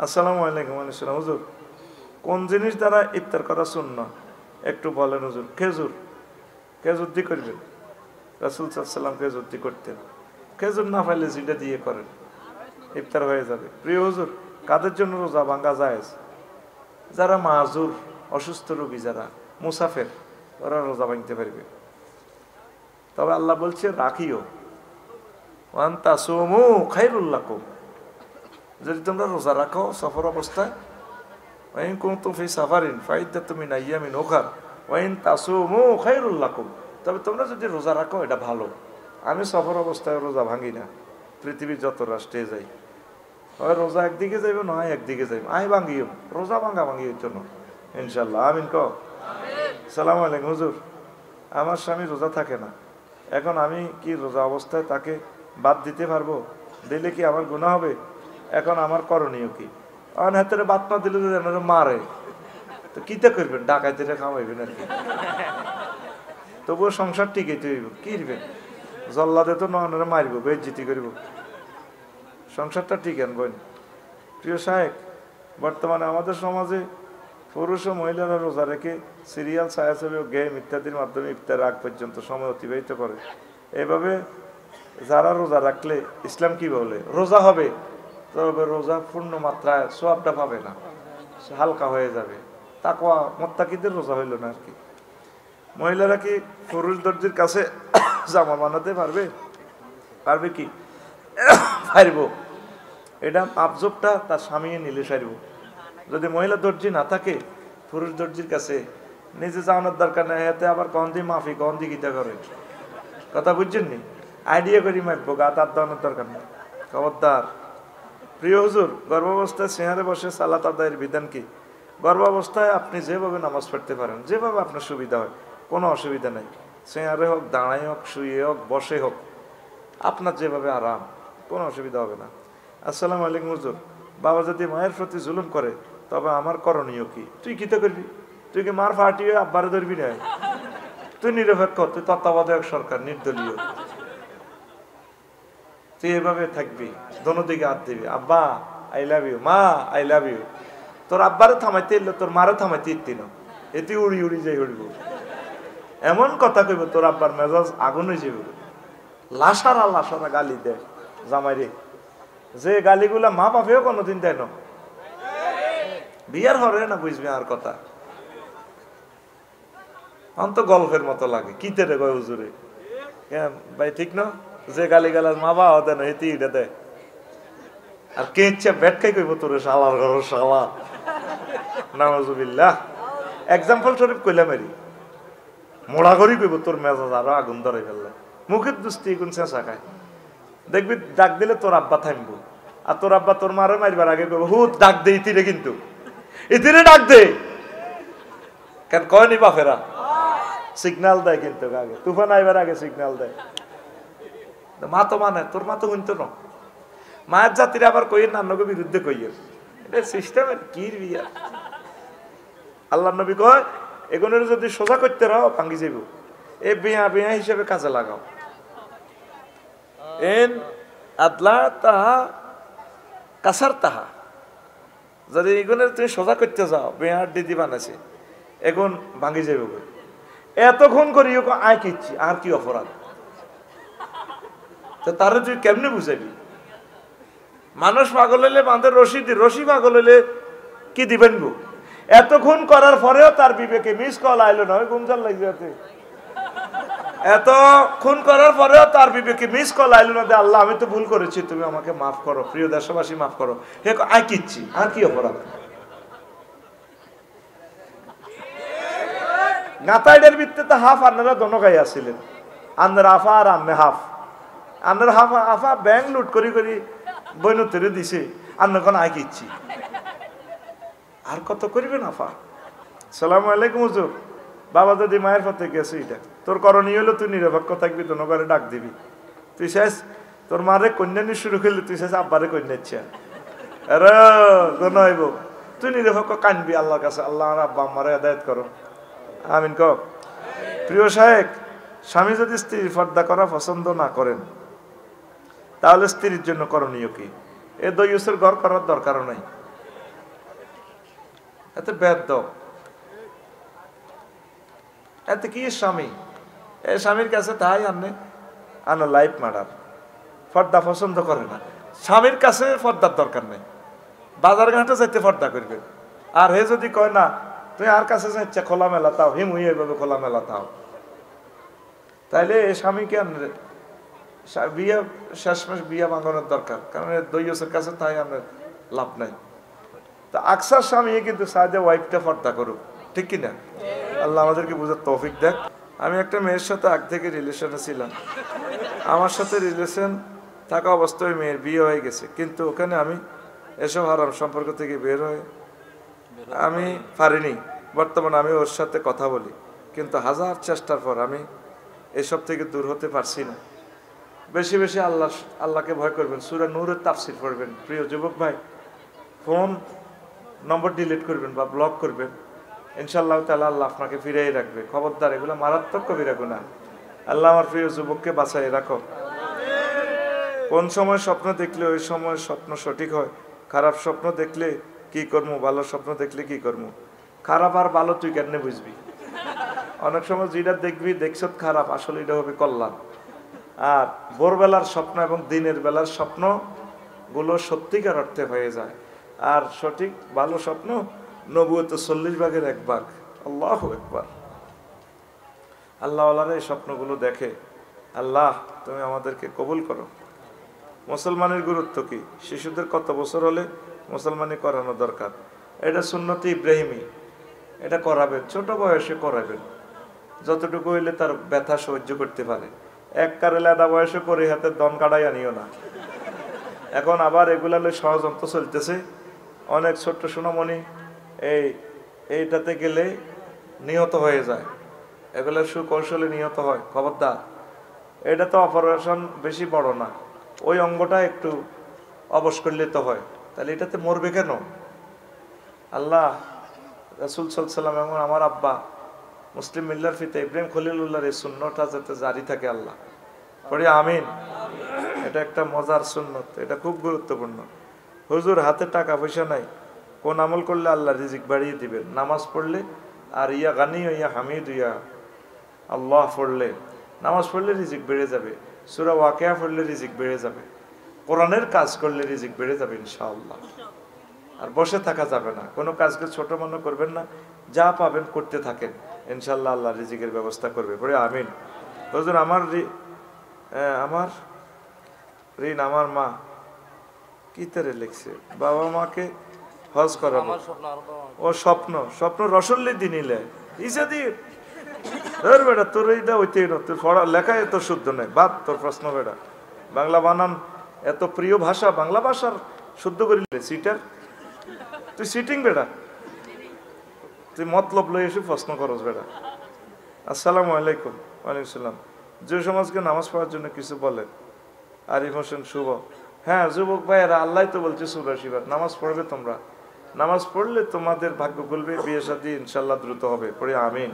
আসসালামু আলাইকুম। আসসালাম হুজুর, কোন জিনিস দ্বারা ইফতার করা সুন্নাহ একটু বলেন হুজুর। খেজুর, খেজুর দিয়ে করবেন। রাসূল সাল্লাল্লাহু আলাইহি ওয়াসাল্লাম খেজুর দিয়ে করতেন। খেজুর না পাইলে যেটা দিয়ে করেন ইফতার হয়ে যাবে। প্রিয় হুজুর, কাদের জন্য রোজা ভাঙা জায়েজ? যারা মাযুর, অসুস্থ রোগী, যারা মুসাফির, ওরা রোজা ভাঙতে পারবে। তবে আল্লাহ বলছে রাখিও, ওয়ান তাসুমু খায়রুল লাকুম, যদি তোমরা রোজা রাখো সফর অবস্থায়, ওয়াইন কুনতুম ফি সাফারিন ফাইদ্দাতুম মিন আইয়ামিন উখার ওয়াইন তাসুমু খায়রুল লাকুম, তবে তোমরা যদি রোজা রাখো এটা ভালো। আমি সফর অবস্থায় রোজা ভাঙি না, পৃথিবীর যত রাষ্ট্রে যাই, হয় রোজা একদিকে যাইব, নয় একদিকে যাইব, আই ভাঙিও রোজা ভাঙির জন্য ইনশাল্লাহ। আমিন ক। সালাম আলাইকুম হুজুর, আমার স্বামী রোজা থাকে না, এখন আমি কি রোজা অবস্থায় তাকে বাদ দিতে পারবো? দিলে কি আমার গুনাহ হবে? এখন আমার করণীয় কি? অন হাতের বাদ না দিলে যদি আমার মারে, তো কিতে করবেন? ডাকাইতে খাওয়াইবেন আর কি, তবুও সংসার টিকে হইব। কি দিবেন? জল্লাদে তো নয়নরে মারিব, বেজ্জিতি করিব, সংসারটা ঠিক আনবেন। প্রিয় সাহেব, বর্তমানে আমাদের সমাজে পুরুষ ও মহিলারা রোজা রেখে সিরিয়াল, ছায়াছবি ও গেম ইত্যাদির মাধ্যমে ইফতার আগ পর্যন্ত সময় অতিবাহিত করে। এভাবে যারা রোজা রাখলে ইসলাম কি বলে? রোজা হবে, তবে রোজা পূর্ণ মাত্রায় সোয়াবটা পাবে না, হালকা হয়ে যাবে। তাকওয়া মুত্তাকিদের রোজা হইল না আর কি। মহিলারা কি পুরুষ দর্জির কাছে জামা বানাতে পারবে? পারবে কি? পারব। এটা আবজবটা তার স্বামী নিলে সারব। যদি মহিলা দর্জি না থাকে, পুরুষ দর্জির কাছে নিজে জানার দরকার নেই। এতে আবার কন্দি মাফি, কন্দি গীতা করে, কথা বুঝছেন নি? আইডিয়া করি মাপবো, গা তার দানোর দরকার নেই, খবরদার। প্রিয় হুজুর, গর্ভাবস্থায় চেহারে বসে সালাত আদায়ের বিধান কি? গর্ভাবস্থায় আপনি যেভাবে নামাজ পড়তে পারেন, যেভাবে আপনার সুবিধা হয়, কোনো অসুবিধা নেই। চেহারে হোক, দাঁড়ায় হোক, শুয়ে হোক, বসে হোক, আপনার যেভাবে আরাম, কোনো অসুবিধা হবে না। আসসালামু আলাইকুম হুজুর, বাবা যদি মায়ের প্রতি জুলুম করে তবে আমার করণীয় কি? তুই কি তো করবি? তুই কি মার ফাটি হয়ে আব্বারে ধরবি না? তুই নিরপেক্ষ, তুই তত্ত্বাবধায়ক সরকার, নির্দলীয়, তুই এভাবে থাকবি, দোনো দিকে হাত দিবি, আব্বা আই লাভ ইউ, মা আই লাভ ইউ। তোর আব্বারে থামাইতে এলো, তোর মারে থামাইতে ইতি না, এতে উড়ি উড়ি যাই উড়িব, এমন কথা কইব তোর আব্বার মেজাজ আগুন হয়ে যাবে। লাসারা লাসারা গালি দেয় জামাইরে, যে গালিগুলা মা বাপেও কোনোদিন দেয় না। বিয়ার হরে না বুঝবে আর কথা, অন্ত গল্পের মতো লাগে। কিতে রে গয় হুজুরে, ভাই ঠিক না? যে গালি গালার মা বাবা দেয় না, এতে এটা দেয়। আর কে ইচ্ছা ব্যাটকাই কইব তোরে শালার ঘর শালা, নাউজুবিল্লাহ। এক্সাম্পল স্বরূপ কইলাম এরি, মোড়া করি কইব তোর মেজাজ আরো আগুন ধরে ফেললে, মুখের দুস্তি কোন চেঁচা খায়। দেখবি ডাক দিলে তোর আব্বা থামবো, আর তোর আব্বা তোর মারে মারবার আগে কইব হুত ডাক দে ইতিরে, কিন্তু ইতিরে ডাক দে, কেন কয়নি বাপেরা সিগন্যাল দেয়, কিন্তু আগে তুফান আইবার আগে সিগন্যাল দেয়। মা তো মানে, তোর মা তো শুনতো না। মায়ের জাতিরা আবার কইয়ের নান্নকে বিরুদ্ধে কইয়ের, এটা সিস্টেমের কি বিয়া। আল্লাহ নবী কয় এগুলোর যদি সোজা করতে রাও ভাঙ্গি যাইব, এ বিয়া বিয়া হিসেবে কাজে লাগাও। এন আদলা তাহা কাসার তাহা, যদি এগুলোর তুমি সোজা করতে যাও, বিয়ার দিদি বানাইছে এখন ভাঙ্গি যাইব। এতক্ষণ করি আয় কিচ্ছি, আর কি অপরাধ? তো তারা তুই কেমনে বুঝাবি? মানুষ পাগল হইলে বাঁধের রশি দি, রশি পাগল হইলে কি দিবেন গো? এতক্ষণ করার পরেও তার বিবেকে মিস কল আইলো না, গুমজাল লাগবে। এতক্ষণ করার পরেও তার বিবেকে মিস কল আইলো না, আল্লাহ আমি তো ভুল করেছি, তুমি আমাকে মাফ করো, প্রিয় দেশবাসী মাফ করো। হে আয় কিচ্ছি, আর কি অপরাধ? গাতাইডের ভিত্তিতে হাফ আপনারা দোনো গাই আসছিলেন, আন্নার আফা আর আন্নে হাফ। আন্নার হাফ আফা ব্যাংক লুট করি করি বইনতেরে দিছে, আন্ন কোন আয় কিচ্ছি, আর কত করিবেন আফা? সালামু আলাইকুম হুজুর, বাবা যদি মায়ের পথে গেছে, এটা তোর করণীয় হলো তুই নিরপেক্ষ থাকবি, দোনো ঘরে ডাক দিবি। তুই শেষ তোর মারে কন্যা নিয়ে শুরু করলি, তুই শেষ আব্বারে কন্যা ইচ্ছা আরে দোনো হইব। তুই নিরপেক্ষ কানবি আল্লাহর কাছে, আল্লাহ আব্বা আমারে হেদায়েত করো, আমিন ক। প্রিয় সাহেব, স্বামী যদি স্ত্রীর পর্দা করা পছন্দ না করেন, তাহলে স্ত্রীর জন্য করণীয় কি? এ দইউসের ঘর করার দরকারও নাই। এত বেয়াদব, এত কি স্বামী? এই স্বামীর কাছে তাই আনো লাইফ মার্ডার, পর্দা পছন্দ করে না। স্বামীর কাছে পর্দার দরকার নেই, বাজার ঘাটে যাইতে পর্দা করবে। আর হে যদি কয় না তুই আর কাছে যাচ্ছে খোলামেলা তাও, হিমুই এইভাবে খোলামেলা তাও, তাইলে এই স্বামীকে বিয়ে শেষমেশ বিয়ে ভাঙানোর দরকার, কারণ দৈয়সের কাছে তাই আমার লাভ নাই। তা আকসার স্বামী কিন্তু সাহায্যে ওয়াইফটা পর্দা করুক, ঠিক কিনা? আল্লাহ আমাদেরকে বুঝার তৌফিক দেখ। আমি একটা মেয়ের সাথে আগ থেকে রিলেশনে ছিলাম, আমার সাথে রিলেশন থাকা অবস্থায় মেয়ের বিয়ে হয়ে গেছে, কিন্তু ওখানে আমি এসব হারাম সম্পর্ক থেকে বের হয়ে আমি পারিনি। বর্তমানে আমি ওর সাথে কথা বলি, কিন্তু হাজার চেষ্টার পর আমি এসব থেকে দূর হতে পারছি না। বেশি বেশি আল্লাহকে ভয় করবেন, সূরা নূরের তাফসীর পড়বেন। প্রিয় যুবক ভাই, ফোন নম্বর ডিলিট করবেন বা ব্লক করবেন, ইনশাআল্লাহ তাআলা আল্লাহ আপনাকে ফিরিয়ে রাখবে। খবরদার, এগুলো মারাত্মক কবিরা গুনাহ। আল্লাহ আমার প্রিয় যুবককে বাঁচাই রাখো। কোন সময় স্বপ্ন দেখলে ওই সময় স্বপ্ন সঠিক হয়। খারাপ স্বপ্ন দেখলে কি করবো, ভালো স্বপ্ন দেখলে কি করবো। খারাপ আর ভালো তুই কেমনে বুঝবি? অনেক সময় যেটা দেখবি দেখছ খারাপ, আসলে এটা হবে কল্যাণ। আর ভোরবেলার স্বপ্ন এবং দিনের বেলার স্বপ্ন গুলো সত্যিকার অর্থে হয়ে যায়। আর সঠিক ভালো স্বপ্ন নবুয়ত 40 ভাগের 1 ভাগ। আল্লাহু আকবার। আল্লাহওয়ালারা এই স্বপ্নগুলো দেখে। আল্লাহ তুমি আমাদেরকে কবুল করো। মুসলমানের গুরুত্ব কি? শিশুদের কত বছর হলে মুসলমানি করানো দরকার? এটা সুন্নতে ইব্রাহিমী, এটা করাবেন, ছোট বয়সে করাবেন, যতটুকু হইলে তার ব্যথা সহ্য করতে পারে। এক কারেলে আধা বয়সে করে হাতে দন কাটাই আনিও না। এখন আবার এগুলা ষড়যন্ত্র চলতেছে, অনেক ছোট্ট সোনামণি এইটাতে গেলে নিহত হয়ে যায়, এগুলো সুকৌশলে নিহত হয়। খবরদার, এটা তো অপারেশন বেশি বড় না, ওই অঙ্গটা একটু অবশ করলে তো হয়, তাহলে এটাতে মরবে কেন? আল্লাহ রাসূল সাল্লাল্লাহু আলাইহি ওয়াসাল্লাম এবং আমার আব্বা মুসলিম মিল্লার ফিতে ইব্রাহিম খলিলুল্লাহর এই সুন্নতটা যাতে জারি থাকে আল্লাহ পড়ি আমিন। এটা একটা মজার সুন্নত, এটা খুব গুরুত্বপূর্ণ। হুজুর হাতে টাকা পয়সা নাই, কোন আমল করলে আল্লাহ রিজিক বাড়িয়ে দিবেন? নামাজ পড়লে, আর ইয়া গানি ইয়া হামিদ ইয়া আল্লাহ পড়লে, নামাজ পড়লে রিজিক বেড়ে যাবে, সূরা ওয়াকিয়া পড়লে রিজিক বেড়ে যাবে, কোরআনের কাজ করলে রিজিক বেড়ে যাবে ইনশাআল্লাহ। আর বসে থাকা যাবে না, কোনো কাজকে ছোট মনে করবেন না, যা পাবেন করতে থাকেন, ইনশাআল্লাহ আল্লাহ রিজিকের ব্যবস্থা করবে। পড়ে আমিন। হুজুর আমার ঋণ আমার মা কি তেরে লিখছে, বাবা মাকে হজ করাবো। ও স্বপ্ন রসল্লি দিনিলে ইসাদি ধর বেটা, তোর এইটা ওইতেই না, তোর পড়া লেখায় এত শুদ্ধ নেই, বাদ তোর প্রশ্ন বেটা। বাংলা বানান এত প্রিয় ভাষা, বাংলা ভাষার শুদ্ধ করিলে সিটার, তুই সিটিং বেটা, তুই মতলব লই এসে প্রশ্ন করস বেটা। আসসালামু আলাইকুম। ওয়ালাইকুম সালাম। যুব সমাজকে নামাজ পড়ার জন্য কিছু বলেন। আরিফ হোসেন শুভ। হ্যাঁ যুবক ভাইয়েরা, আল্লাহ তো বলছে সূরা শিবার, নামাজ পড়বে তোমরা, নামাজ পড়লে তোমাদের ভাগ্য খুলবে, বিয়ে শাদী ইনশাআল্লাহ দ্রুত হবে। পড়ে আমিন।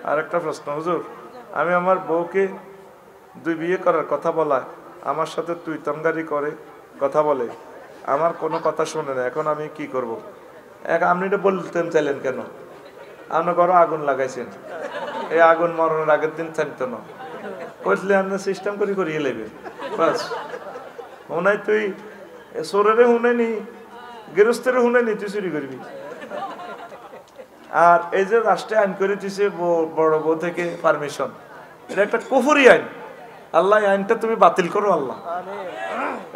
আর একটা প্রশ্ন, হুজুর আমি আমার বউকে 2 বিয়ে করার কথা বলা, আমার সাথে তুই তঙ্গারি করে কথা বলে, আমার কোনো কথা শোনে না, এখন আমি কি করব? আপনি এটা বলতেন চাইলেন কেন? আপনার ঘরে আগুন লাগাইছেন, এই আগুন মরণের আগের দিন চাইতো না, কইলে আপনি সিস্টেম করে করিয়ে লেবে বাস। হুনাই তুই সোরেরে হুনেনি, গৃহস্থের হুনেনি, তুই চুরি করবি। আর এই যে রাষ্ট্রে আইন করে দিছে বড় বউ থেকে পারমিশন, এটা একটা কুফরি আইন। আল্লাহ আইনটা তুমি বাতিল করো আল্লাহ।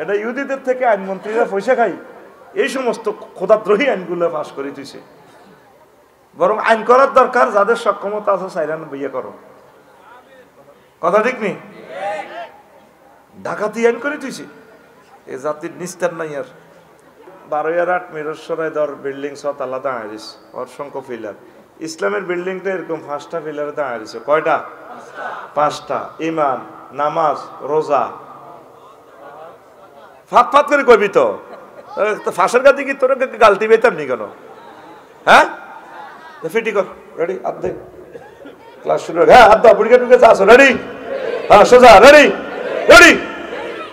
এটা ইহুদিদের থেকে আইনমন্ত্রীরা পয়সা খাই, এই সমস্ত খোদাদ্রোহী আইনগুলো পাশ করে দিছে। বরং আইন করার দরকার, যাদের সক্ষমতা আছে সাইরান বিয়ে করো। কথা ঠিক নেই? ডাকাতি আইন করে দিছে, এ জাতির নিস্তার নাই। আর 12 মিরসরাই দর বিল্ডিং 7 তলা দাঁড়িয়েছে, অসংখ্য ফিলার। ইসলামের বিল্ডিংটা এরকম 5টা ফিলারে দাঁড়িয়েছে। কয়টা? 5টা। ইমান, নামাজ, রোজা। ফাত করে কইবি তো, ফাঁসের গাদি কি তোর গালতি পেতাম নি কেন? হ্যাঁ ফিটি কর, রেডি? হাত দে, ক্লাস শুরু। হ্যাঁ হাত দাও, বুড়ি ঢুকে আসো, রেডি? হ্যাঁ সোজা, রেডি রেডি।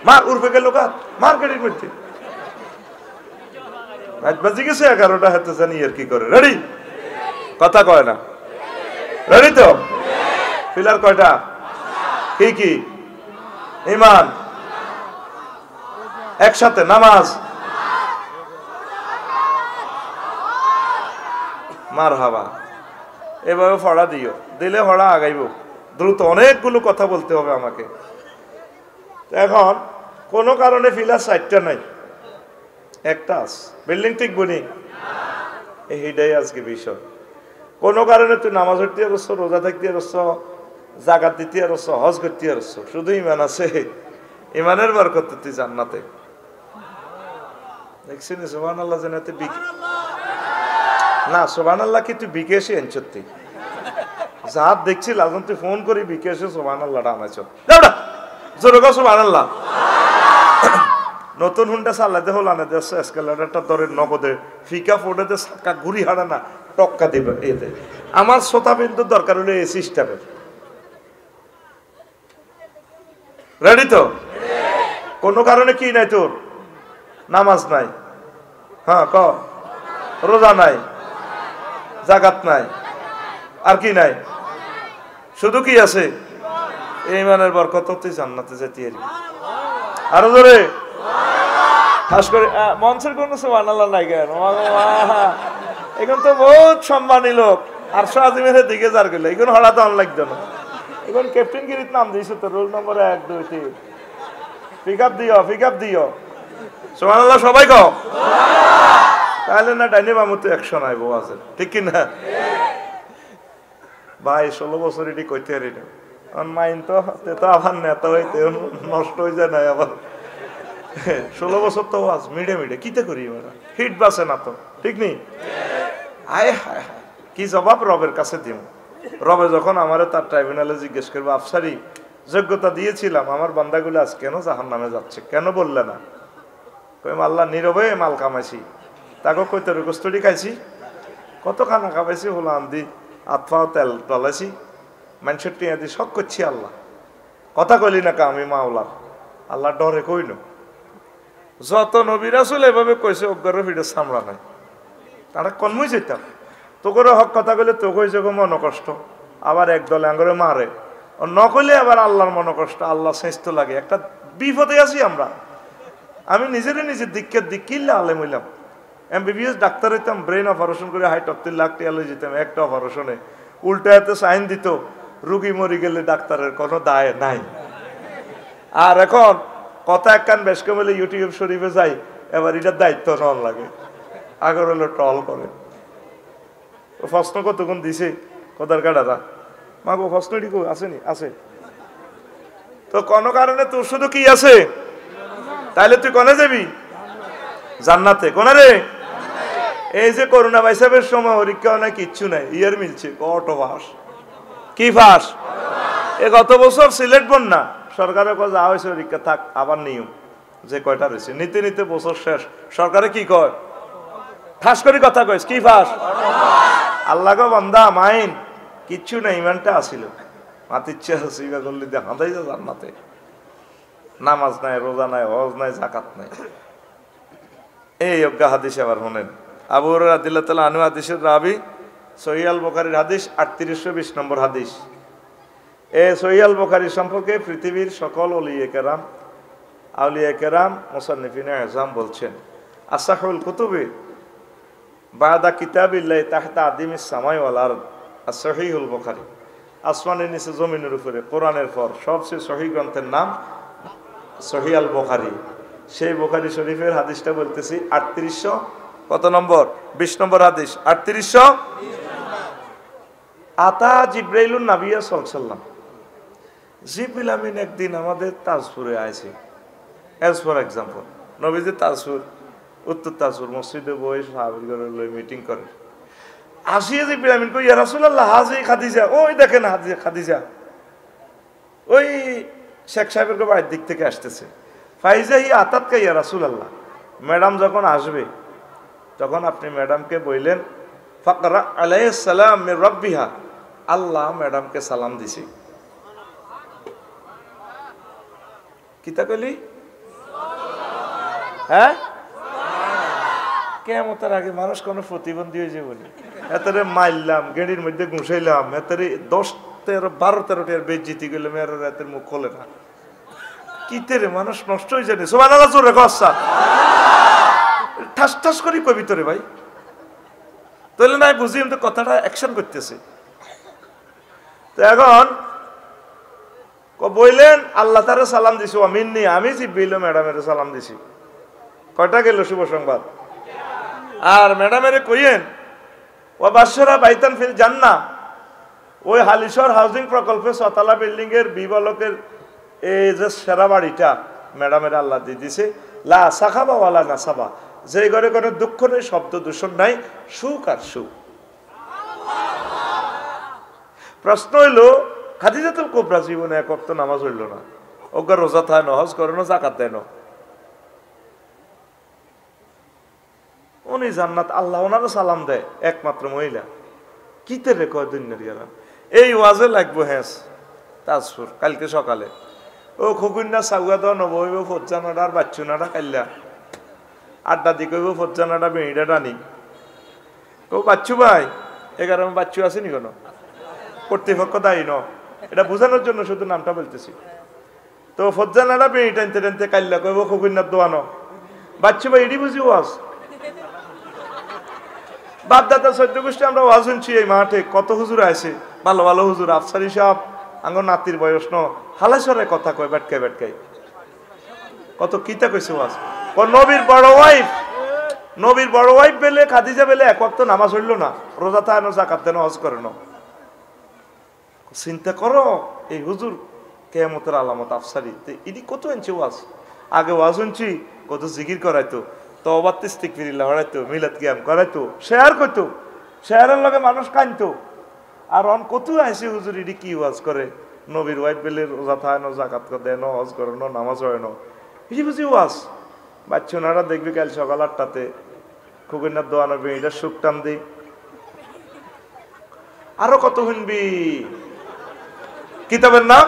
মার উর্ফে গেল কাত, মার গাড়ির মধ্যে। রাত বাজি গেছে 11টা, হাতে জানি আর কি করে। রেডি? কথা কয় না। রেডি তো? পিলার কয়টা? কি কি? ঈমান, একসাথে নামাজ, মারহাবা। এভাবে পড়া দিও, দিলে পড়া আগাইব দ্রুত। অনেকগুলো কথা বলতে হবে আমাকে। এখন কোনো কারণে ফিলার 4টা নাই, একটা আছে। বিল্ডিং ঠিক বনি, এইটাই আজকে বিষয়। কোনো কারণে তুই নামাজ পড়তে পারছ, রোজা থাকতে পারছ, জাকাত দিতে পারছ, হজ করতে পারছ, শুধু ইমান আছে। ইমানের বরকতে তুই জান্নাতে। দেখছিস সুবহানাল্লাহ, জান্নাতে বিকে না। সুবহানাল্লাহ কি তুই বিকেশে আনছতি? জাত দেখছি লাজন তুই ফোন করি বিকেশে সুবহানাল্লাহটা আনাইছ। যাওড়া জোরে কও সুবহানাল্লাহ। নতুন হুন্ডা চালাতে হল আনে দেশ এসকেলেটরটা ধরে নগদে ফিকা ফোড়েতে সাকা ঘুরি হারা না টক্কা দিবে। এতে আমার শ্রোতা বিন্দু দরকার হলে এই সিস্টেমের। রেডি তো? কোনো কারণে কি নাই তোর? নামাজ নাই, হ্যাঁ ক, রোজা নাই, জাকাত নাই, আর কি নাই? শুধু কি আছে? ঈমানের বরকত তুই জান্নাতে যেতে পারবি। আরো জোরে খাস করে মঞ্চের কোন সুবহানাল্লাহ নাই কেন? এখন তো বহুত সম্মানী লোক আরশ আজিমের দিকে যার গেল, এখন হঠাৎ অন লাগতো না। এখন ক্যাপ্টেন গিরিত নাম দিয়েছো তো, রোল নম্বর 1 2 3, পিক আপ দিও সুবহানাল্লাহ সবাই কও। তাহলে না ডাইনে বামু তো 100 নাই বউ আছে, ঠিক কি না ভাই? 16 বছর এটি কইতে পারি না। মাইন তো আবার নেতা হইতে নষ্ট হয়ে যায় না আবার। 16 বছর তো আজ মিডে কিতে করি হিট বাসে না তো, ঠিক নেই? আয় হায় হায়, কি জবাব রবের কাছে দিব? রবে যখন আমার তার ট্রাইব্যুনালে জিজ্ঞেস করবো, আফসারি যোগ্যতা দিয়েছিলাম, আমার বান্দাগুলো আজ কেন জাহান্নামে যাচ্ছে, কেন বললে না? কইম আল্লাহ নীরবে মাল কামাইছি, তাকে কইতে কষ্টডি খাইছি, কত খানা খাবাইছি, হলো আন্দি আতফাও তেল টলাইছি, মানুষের টিয়া দিয়ে সব করছি। আল্লাহ কথা কইলি না কা আমি মাওলার, আল্লাহ ডরে কইল। যত নবী রাসূল এভাবে কইছে, অজ্ঞার ভিড়ে সামলা নাই, তারা কনমই যেতাম। তো করে হক কথা কইলে তো কইছে মন কষ্ট, আবার একদলে আঙ্গরে মারে, নকইলে আবার আল্লাহর মন কষ্ট, আল্লাহ সেঁচত লাগে। একটা বিপদে আছি আমরা। আমি নিজের দিক কিল্লা আলেম হইলাম, MBBS ডাক্তার হইতাম, ব্রেন অপারেশন করে 70 লাখ টাকা লই যেতাম একটা অপারেশনে। উল্টা এতে সাইন দিত, রুগী মরি গেলে ডাক্তারের কোনো দায় নাই। আর এখন কথা এক কান বেশ কমলে ইউটিউব শরীফে যাই, এবার এটার দায়িত্ব নন লাগে। আগর হলো টল করে প্রশ্ন কতক্ষণ দিছে কোদার কাটারা মাগো, প্রশ্নটি কো আসেনি? আছে তো কোনো কারণে তোর শুধু কি আছে? তাইলে তুই কোনে যাবি? জান্নাতে। কোনে রে? এই যে করোনা ভাইসাবের সময় পরীক্ষা নাই, কিচ্ছু নাই, ইয়ার মিলছে অটো পাস। কি পাস? এ গত বছর সিলেট বন্যা, সরকারের কাছে যাওয়া হয়েছে পরীক্ষা থাক, আবার নিয়ম যে কয়টা রয়েছে নিতে বছর শেষ। সরকারে কি কয়? ঠাস করে কথা কয়, কি পাস? আল্লাহ গো বান্দা মাইন কিচ্ছু নাই, ইমানটা আসিল, মাতিচ্ছে সিবা করলে দেখাই যা জান্নাতে। নামাজ নাই, রোজা নাই, হজ নাই, জাকাত নাই। এই অজ্ঞা হাদিস আবার শোনেন। আবু হুরায়রা রাদিয়াল্লাহু তাআলা আনহু হাদিসের রাবি, সহিহ আল বুখারীর হাদিস 3820 নম্বর হাদিস। এই সহিহ আল বুখারী সম্পর্কে পৃথিবীর সকল আউলিয়া কেরাম মুসান্নিফিনে আযম বলছেন, আসাহুল কুতুবি বাদা কিতাবিল্লাহি তাহতা আদিমিস সামাই ওয়াল আরদ as-সহিহুল বুখারী। আসমানের নিচে জমিনের উপরে কোরআনের পর সবচেয়ে সহিহ গ্রন্থের নাম সহিহ আল বুখারী। সেই বুখারী শরীফের হাদিসটা বলতেছি 3800 কত নম্বর? 20 নম্বর হাদিস। 3800 আতা জিব্রাইলুন নাবিয়্যা সাল্লাল্লাহু আলাইহি ওয়াসাল্লাম। জিবরিল আমিন একদিন আমাদের তাজপুরে আইছে। অ্যাজ ফর এক্সাম্পল, নবীজি তাজপুর, উত্তর তাজপুর মসজিদে বই সাহাবীদের লই মিটিং করে। আসিয়ে জিবরিল আমিন কই, ইয়া রাসূলুল্লাহ হাজি খাদিজা, ওই দেখেন হাজি খাদিজা ওই শেখ সাহেবের বাড়ির দিক থেকে আসতেছে। ফাইজা হি আতাতকা ইয়া রাসূলুল্লাহ, ম্যাডাম যখন আসবে তখন আপনি ম্যাডামকে বললেন ফাকরা আলাইহিস সালাম মির রাব্বিহা, আল্লাহ ম্যাডামকে সালাম দিছে। কিতা কইলি? হ্যাঁ কেমতের আগে মানুষ কোনো প্রতিবন্ধী হয়ে যাবে না। এতরে মারলাম, গেড়ির মধ্যে ঘুষাইলাম, এতরে 10, 13, 12, 13 বেজ্জিতি গেলে মেয়ের রাতের মুখ খোলে না। কিতে রে মানুষ নষ্ট হয়ে যায়। সুবহানাল্লাহ জোরে কসা ঠাস ঠাস করি কবি তোরে ভাই, তাহলে না বুঝি তো কথাটা অ্যাকশন করতেছে। তো এখন বললেন আল্লাহ তারে সালাম দিছি, আমিননি, আমি জিব্রাইল ম্যাডামের সালাম দিছি। কয়টা গেল শুভ সংবাদ? আর ম্যাডামের কইয়েন ও বাদশারা বাইতান ফিল জান্নাহ, ওই হালিশহর হাউজিং প্রকল্পে 6 তলা বিল্ডিং এর বিবলকের এই যে সেরা বাড়িটা ম্যাডামের আল্লাহ দিয়ে দিছে। লা সাখাবা ওয়ালা নাসাবা, যে ঘরে কোনো দুঃখ নেই, শব্দ দূষণ নাই, সুখ আর সুখ। প্রশ্ন হইল খাদিজাতুল কুবরা জীবনে এক ওয়াক্ত নামাজ হইল না, ওগা রোজা থায় না, হজ করে না, যাকাত দেয় না, উনি জান্নাত আল্লাহ ওনারও সালাম দেয়, একমাত্র মহিলা। কিতে রে কয় দুনিয়ার গেলাম এই ওয়াজে লাগবো। হ্যাঁ তাজপুর কালকে সকালে ও খকুন্না সাগুয়া দেওয়া নবইব ফজ্জানাডা আর বাচ্চুনাডা কাল্লা আড্ডা দি কইব ফজ্জানাডা বেড়িটা টানি ও বাচ্চু ভাই 11 বাচ্চু আসেনি কোনো কর্তৃপক্ষ দায়ী ন, এটা বোঝানোর জন্য শুধু নামটা বলতেছি। তো ফজ্জানাডা বেড়ি টানতে টানতে কাল্লা কইব খকুন্নার দোয়ানো বাচ্চু ভাই এডি বুঝি ওয়াজ বাপ দাদা 14 গোষ্ঠী আমরা ওয়াজ শুনছি এই মাঠে, কত হুজুর আছে, ভালো ভালো হুজুর, আফসারি সাহেব আঙ্গ নাতির বয়স ন, হালাসরে কথা কয় বেটকাই বেটকাই, কত কিতা কইছে ওয়াজ। ও নবীর বড় ওয়াইফ বেলে খাদিজা বেলে এক ওয়াক্ত নামাজ হইল না, রোজা থায় না, যাকাত দেন, হজ করে না। চিন্তা করো এই হুজুর কিয়ামতের আলামত আফসারি, ইনি কত আনছে ওয়াজ। আগে ওয়াজ শুনছি কত জিকির করাইতো, তওবা ইস্তিগফার হরাইতো, মিলাদ কিয়াম করাইতো, শেয়ার করতো, শেয়ারের লগে মানুষ কানতো। আর অন কত আইছে হুজুর ইডি কি ওয়াজ করে, নবীর ওয়াইফ বেলে রোজা থায় না, যাকাত দেন, হজ করে না, নামাজ হয় না, ইডি বুঝি ওয়াজ। বাচ্চুনারা দেখবি কাল সকাল 8টাতে খুকুনার দোয়ানো বেড়িটা সুখ টান দি, আরো কত শুনবি কিতাবের নাম।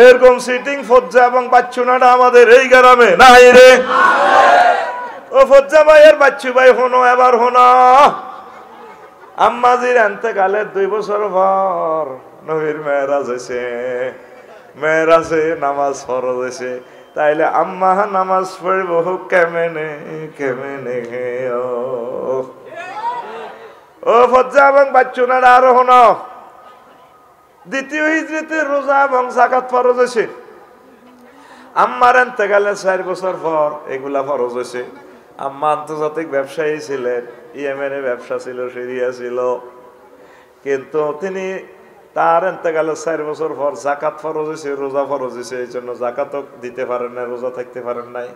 এরকম সিটিং ফজ্জা এবং বাচ্চুনাটা আমাদের এই গ্রামে নাই রে। ও ফজ্জা ভাই আর বাচ্চু ভাই হনো, এবার হনো আম্মাজির এন্তেকালের 2 বছর পর নবীর মেরাজ হয়েছে, মেরাজে নামাজ ফরজ হয়েছে, তাইলে আম্মা নামাজ পড়ব কেমনে কেমনে। ও ফজ্জা এবং বাচ্চুনারা আরো হনো, দ্বিতীয় হিজরিতে রোজা এবং যাকাত ফরজ হয়েছে, আম্মার এন্তেকালে 4 বছর পর এগুলা ফরজ হয়েছে। আম্মা আন্তর্জাতিক ব্যবসায়ী ছিলেন, ইয়েমেনে ব্যবসা ছিল, সিরিয়া ছিল, কিন্তু তিনি তার এন্তেকালে 4 বছর পর যাকাত ফরজ হয়েছে, রোজা ফরজ হয়েছে, এই জন্য যাকাতও দিতে পারেন না, রোজা থাকতে পারেন নাই।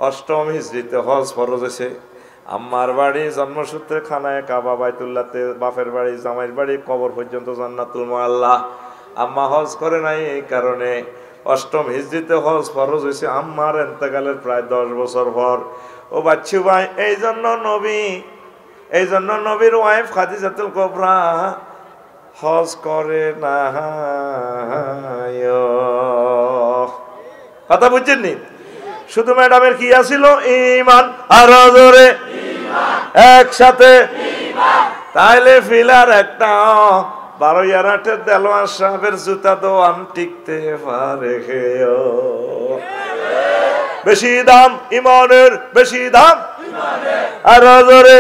8ম হিজরিতে হজ ফরজ হয়েছে। আম্মার বাড়ি জন্মসূত্রে খানায় কাবা, বাইতুল্লাহতে, বাপের বাড়ি, জামাইয়ের বাড়ি, কবর পর্যন্ত জান্নাতুল মুআল্লা। আম্মা হজ করে নাই, এই কারণে 8ম হিজরিতে হজ ফরজ হয়েছে আম্মার এন্তেকালের প্রায় 10 বছর পর। ও বাচ্চু ভাই, এই জন্য নবীর ওয়াইফ খাদিজাতুল কুবরা হজ করে না। কথা বুঝছেননি? শুধু ম্যাডামের কি আছিল? ঈমান আর জোরে একসাথে। তাইলে ফিলার একটা 12 দেলোয়ার সাহেবের জুতা দোয়ান টিকতে পারে, বেশি দাম ইমানের, বেশি দাম আর জোরে।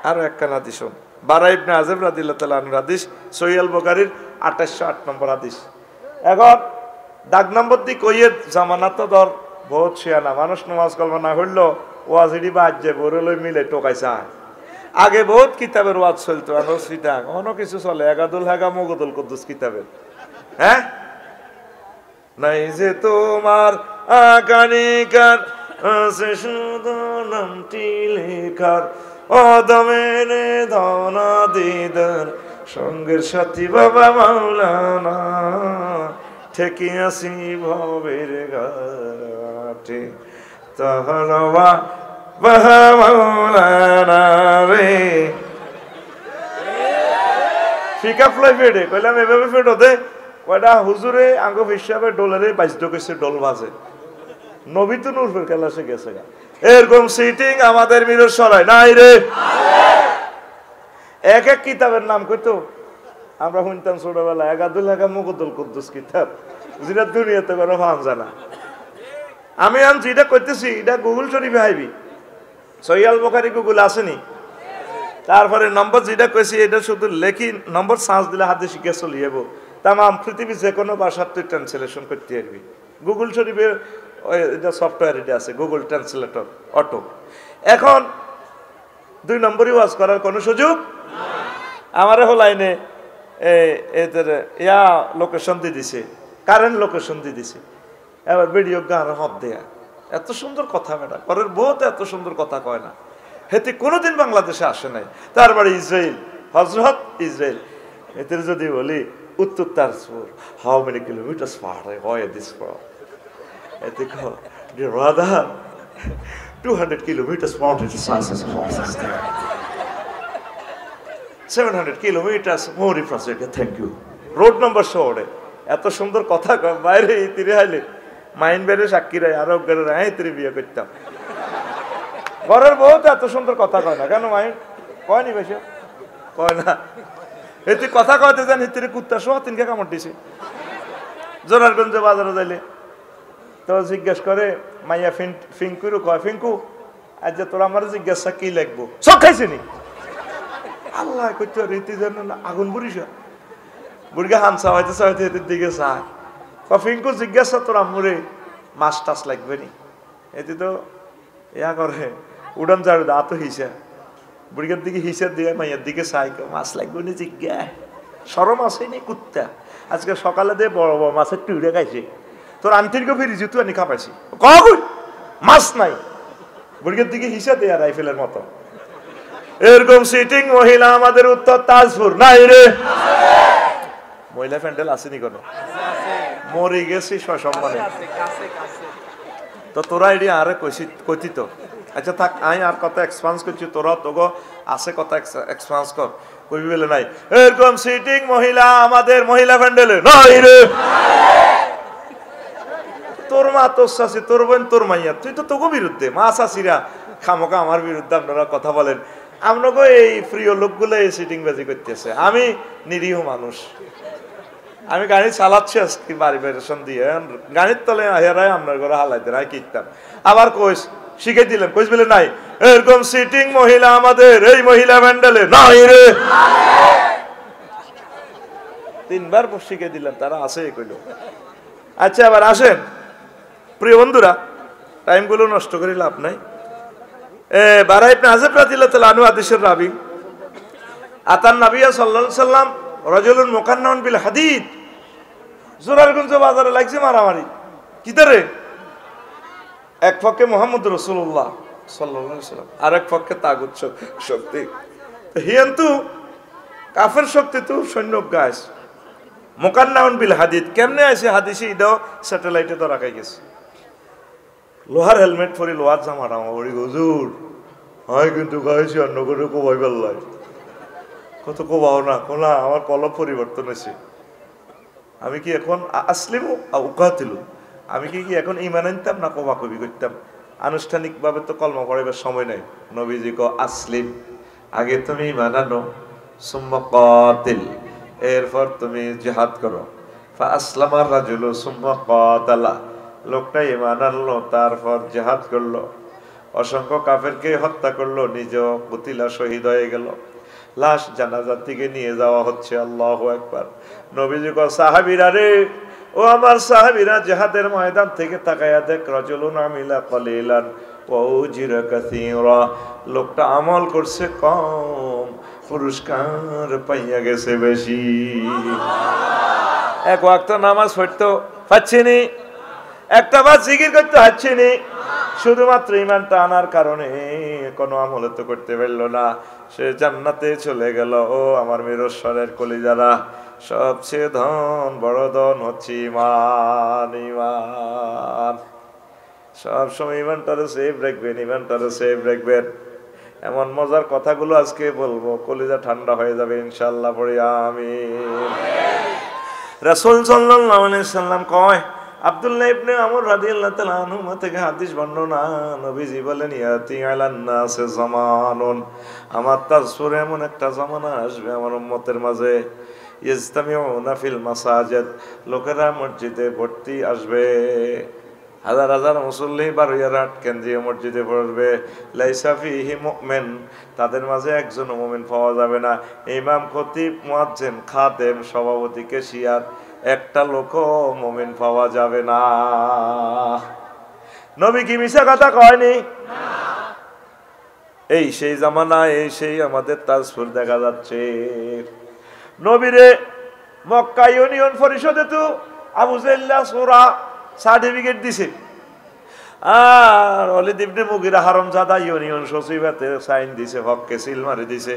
আরো একখানা হাদিস শোন, বারা ইবনে আযিব রাদিয়াল্লাহু তাআলা আনহু হাদিস, সহিহ আল বুখারীর 2808 নম্বর হাদিস। এখন দাগ নম্বর দি কইয়ে জামানা তো ধর বহুত শিয়ানা মানুষ, নামাজ কলমা না হইলো ওয়াজিডি বাদ যে বড়লই মিলে টোকাইছে। আগে বহুত কিতাবের ওয়াজ চলতো, আনোসিটা অন্য কিছু চলে, এগাদুল হাগা মগদুল কুদ্দুস কিতাবের। হ্যাঁ নাই যে তোমার আকানিকার আছে শুধু নামটি লেখার, অদমেনে ধনা দিদার সঙ্গের সাথী বাবা মাওলানা, ঠেকি আসি ভবের ঘাটে তহরবা বাবা মাওলানা রে। ফিকা ফ্লাই ফেডে কইলাম এভাবে ফেড হতে কয়টা হুজুরে আঙ্গ হিসাবে ডলারে 22 কইছে ডল বাজে, নবী তো নূর ফের কেলাসে গেছে। এরকম সিটিং আমাদের মিরর সরাই নাই রে। এক এক কিতাবের নাম কইতো আমরা শুনতাম ছোটবেলা, একাদুল একা মুকুদ্দুল কুদ্দুস কিতাব, যেটা দুনিয়াতে কোনো ফান জানা। আমি আনছি এটা করতেছি, এটা গুগল শরীফে আইবি, সহিহ আল বুখারী গুগল আসেনি। তারপরে নম্বর যেটা কইছি এটা শুধু লেখি, নম্বর সার্চ দিলে হাতে শিখে চলে যাবো। তামাম পৃথিবীর যে কোনো ভাষার তুই ট্রান্সলেশন করতে পারবি। গুগল শরীফে এটা সফটওয়্যার এটা আছে, গুগল ট্রান্সলেটর অটো। এখন 2 নম্বরই ওয়াজ করার কোনো সুযোগ আমার লাইনে এদের ইয়া লোকেশন দিয়ে দিছে, কারেন্ট লোকেশন দিয়ে দিছে। এবার ভিডিও গান হব দেয়া, এত সুন্দর কথা ম্যাডাম পরের বহুত এত সুন্দর কথা কয় না, হেতে কোনোদিন বাংলাদেশে আসে নাই। তারপরে ইসরায়েল, হজরত ইসরায়েল, এতে যদি বলি উত্তর Tarapur, how many kilometres fur হয় দিস ফ্রম, এতে Radha 200 kilometers mountain distances, 700 kilometers more infrastructure, thank you. Road number শহরে এত সুন্দর কথা কয়, বাইরে ইতিরে হাইলে মাইন বেড়ে সাক্ষীরাই আরব গেলে ইতিরে বিয়ে করতাম। ঘরের বহুত এত সুন্দর কথা কয় না কেন, মাইন কয়নি বেশি কয় না, এতে কথা কয়তে যান ইতিরে কুত্তা শোয়া 3 কামড় দিছে। জোরারগঞ্জে বাজারে যাইলে তো জিজ্ঞেস করে মাইয়া ফিঙ্কুরও কয়, ফিঙ্কু আজ যে তোরা আমার জিজ্ঞাসা কি লিখবো, সব খাইছে নি আল্লাহ কইতে রীতি যেন আগুন বুড়িসা বুড়িকে হানসা হয়তো হয়তো এদের দিকে চায়। ফিঙ্কু জিজ্ঞাসা তোর আম্মুরে মাছ টাছ লাগবে নি, এতে তো ইয়া করে উড়ান যাবে দা তো হিসা, বুড়িকার দিকে হিসা দিয়ে মাইয়ার দিকে চাই, মাছ লাগবে নি জিজ্ঞা, সরম আসেনি কুত্তা। আজকে সকালে দিয়ে বড় বড় মাছের টুড়ে খাইছে, তোর আন্টির গো ফিরি জুতু আনি খাপাইছি, কই মাছ নাই, বুড়িকার দিকে হিসা দেয়া রাইফেলের মতো। এরকম সিটিং মহিলা আমাদের উত্তর তাজপুর নাই রে, মহিলা প্যান্ডেল আসেনি কোনো, মরে গেছি সসম্মানে। তো তোরা এটি আরে কইতি তো, আচ্ছা থাক আই আর কথা এক্সপান্স করছি, তোরা তোগো আছে কথা এক্সপান্স কর, কইবি বলে নাই। এরকম সিটিং মহিলা আমাদের মহিলা প্যান্ডেলে নাই রে। তোর মা তোর শাশি, তোর বোন তোর মাইয়া, তুই তো তোকে বিরুদ্ধে, মা শাশিরা খামোকা আমার বিরুদ্ধে আপনারা কথা বলেন। আপনাকে এই প্রিয় লোকগুলো এই সিটিং বাজি করতেছে, আমি নিরীহ মানুষ, আমি গাড়ি চালাচ্ছি আজকে বাড়ি বেরেশন দিয়ে, গাড়ির তলে হেরাই আপনার ঘরে হালাইতে রাই কিনতাম, আবার কইস শিখে দিলাম, কইস বলে নাই। এরকম সিটিং মহিলা আমাদের এই মহিলা প্যান্ডেলে নাই রে। 3 বার শিখে দিলাম, তারা আছে কইল। আচ্ছা আবার আসেন প্রিয় বন্ধুরা, টাইমগুলো নষ্ট করে লাভ নাই। বারা ইবনে আযব রাদিয়াল্লাহু তাআলা আনহু হাদিসের রাবী, আতান নবিয়্য সাল্লাল্লাহু আলাইহি সাল্লাম রাজুলুন মুকান্নাউন বিল হাদিদ, জোরারগঞ্জ বাজারে লাগছে মারামারি কিদারে, এক পক্ষে মুহাম্মদ রাসূলুল্লাহ সাল্লাল্লাহু আলাইহি সাল্লাম, আর এক পক্ষে তাগুত শক্তি, হিয়ান্তু কাফের শক্তি তো সৈন্য গাছ। মুকান্নাউন বিল হাদিদ কেমনে আছে, হাদিসে ইদাও স্যাটেলাইটে তো রাখাই গেছে, লোহার হেলমেট পরে লোহার জামা টামা পরি, হুজুর হয় কিন্তু গাইছি অন্য করে কোবাই পাল্লাই, কত কোবাও না কোনা, আমার কলম পরিবর্তন হয়েছে, আমি কি এখন আসলিমু উকাতিলু, আমি কি এখন ইমান আনতাম না কোবা কবি করতাম। আনুষ্ঠানিকভাবে তো কলমা পড়াইবার সময় নাই, নবীজি কো আসলিম, আগে তুমি ইমান আনো, সুম্মা কাতিল, এরপর তুমি জিহাদ করো, ফা আসলামার রাজুলু সুম্মা কাতালা, লোকটা ইমান আনলো তারপর জিহাদ করলো, অসংখ্য কাফেরকে হত্যা করলো, নিজেও কুতিলা শহীদ হয়ে গেল, লাশ জানাজার দিকে নিয়ে যাওয়া হচ্ছে। আল্লাহু আকবার। নবীজি কো সাহাবীরা রে, ও আমার সাহাবীরা, জিহাদের ময়দান থেকে তাকায়া দেখ, রাজুলুন আমিলা কলিলান ওয়া উজিরা কাসীরা, লোকটা আমল করছে কম, পুরস্কার পাইয়া গেছে বেশি। এক ওয়াক্ত নামাজ পড়তো পাচ্ছিনি, একটা বার জিকির করতে পারছিনি, শুধুমাত্র ইমানটা আনার কারণে কোনো আমল তো করতে পারলো না, সে জান্নাতে চলে গেল। ও আমার মিরস্বরের কলিজারা, সবচেয়ে ধন বড় ধন হচ্ছে ইমান। ইমান সবসময় ইমানটারে সেভ রাখবেন, ইমানটারে সেভ রাখবেন। এমন মজার কথাগুলো আজকে বলবো, কলিজা ঠান্ডা হয়ে যাবে ইনশাআল্লাহ, পড়ি আমিন। রাসূল সাল্লাল্লাহু আলাইহি সাল্লাম কয়, আব্দুল্লাহ ইবনে আমর রাদিয়াল্লাহু তাআলা আনহু থেকে হাদিস বর্ণনা, নবীজি বলেন ইয়াতি আলান নাস জামানুন, আমার তাসফুরে এমন একটা জামানা আসবে আমার উম্মতের মাঝে, ইজতামিউনা ফিল মাসাজিদ, লোকেরা মসজিদে ভর্তি আসবে, হাজার হাজার মুসল্লি বারোয়ারাট কেন্দ্রীয় মসজিদে পড়বে, লাইসা ফিহি মুমিন, তাদের মাঝে একজন মুমিন পাওয়া যাবে না, ইমাম, খতিব, মুয়াজ্জিন, খাদেম, সভাপতি, ক্যাশিয়ার, একটা লোকও মুমিন পাওয়া যাবে না। নবী কি মিছা কথা কয়নি? এই সেই জামানা, এই সেই আমাদের তাজফুর দেখা যাচ্ছে। নবীরে মক্কা ইউনিয়ন পরিষদে তো আবু জাহ্ল সূরা সার্টিফিকেট দিছে, আর ওয়ালিদ ইবনে মুগিরা হারামজাদা ইউনিয়ন সচিবতে সাইন দিছে, হককে সিল মারি দিছে।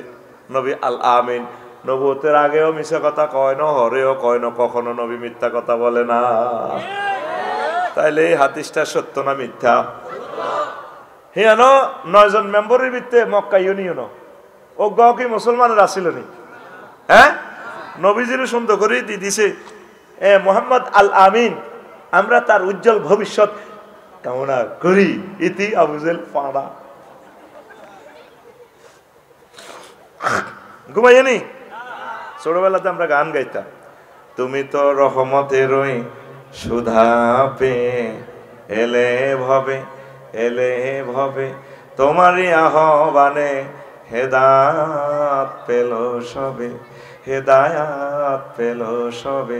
নবী আল আমিন, নবুয়তের আগেও মিছা কথা কয় না, হরেও কয় না, কখনো নবী মিথ্যা কথা বলে না। তাইলে এই হাদিসটা সত্য না মিথ্যা? হিয়ান 9 জন মেম্বারের ভিতরে মক্কা ইউনিয়ন ও গাও কি মুসলমানের আসিল নি? হ্যাঁ, নবীজির সুন্দর করে দিয়ে দিছে মোহাম্মদ আল আমিন, আমরা তার উজ্জ্বল ভবিষ্যৎ কামনা করি, ইতি আবু জাহল পাড়া ঘুমাইনি। ছোটবেলাতে আমরা গান গাইতাম, তুমি তো রহমতেরই সুধা পেয়ে এলে ভবে, এলে ভবে, তোমারই আহ্বানে হেদায়াত পেল সবে, হেদায়াত পেল সবে,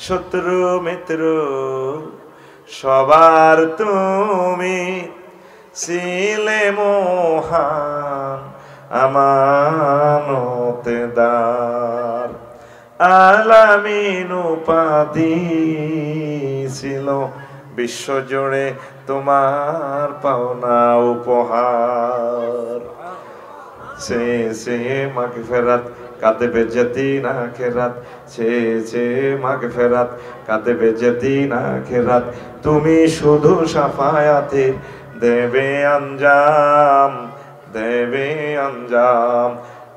শত্রু মিত্র সবার তুমি ছিলে মহান আমানতেদার, আলামিন উপাধি ছিল বিশ্বজুড়ে তোমার পাওনা উপহার, সে সে মাগফিরাত কাদেবে যেদিন আখিরাত, সে সে মাগফিরাত কাদেবে যেদিন আখিরাত, তুমি শুধু শাফায়াতে দেবে আঞ্জাম, দেবে আঞ্জাম,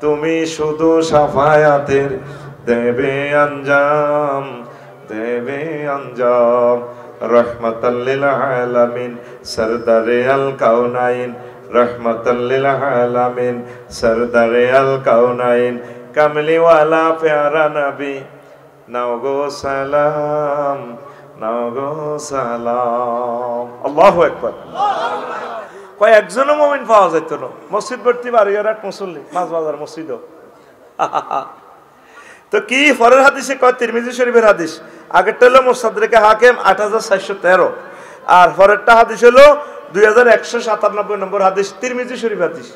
তুমি শুধু শাফায়াতের দেবে আঞ্জাম, দেবে আঞ্জাম। রহমাতাল লিল আলামিন সরদারে আল কাউনাইন, রহমাতাল লিল আলামিন সরদারে আল কাউনাইন, কামলিওয়ালা প্যারা নবী নাও গো সালাম, নাও গো সালাম। আল্লাহু আকবার। কয়েকজনও মুমিন পাওয়া যেত না, মসজিদ ভর্তি বারোয়ারাট মুসল্লি, মাছ বাজার মসজিদ। তো কি পরের হাদিসে কয়? তিরমিজি শরীফের হাদিস। আগেরটা হলো মুস্তাদরাকে হাকিম 8413, আর পরেরটা হাদিস হলো 2197 নম্বর হাদিস, তিরমিজি শরীফ হাদিস।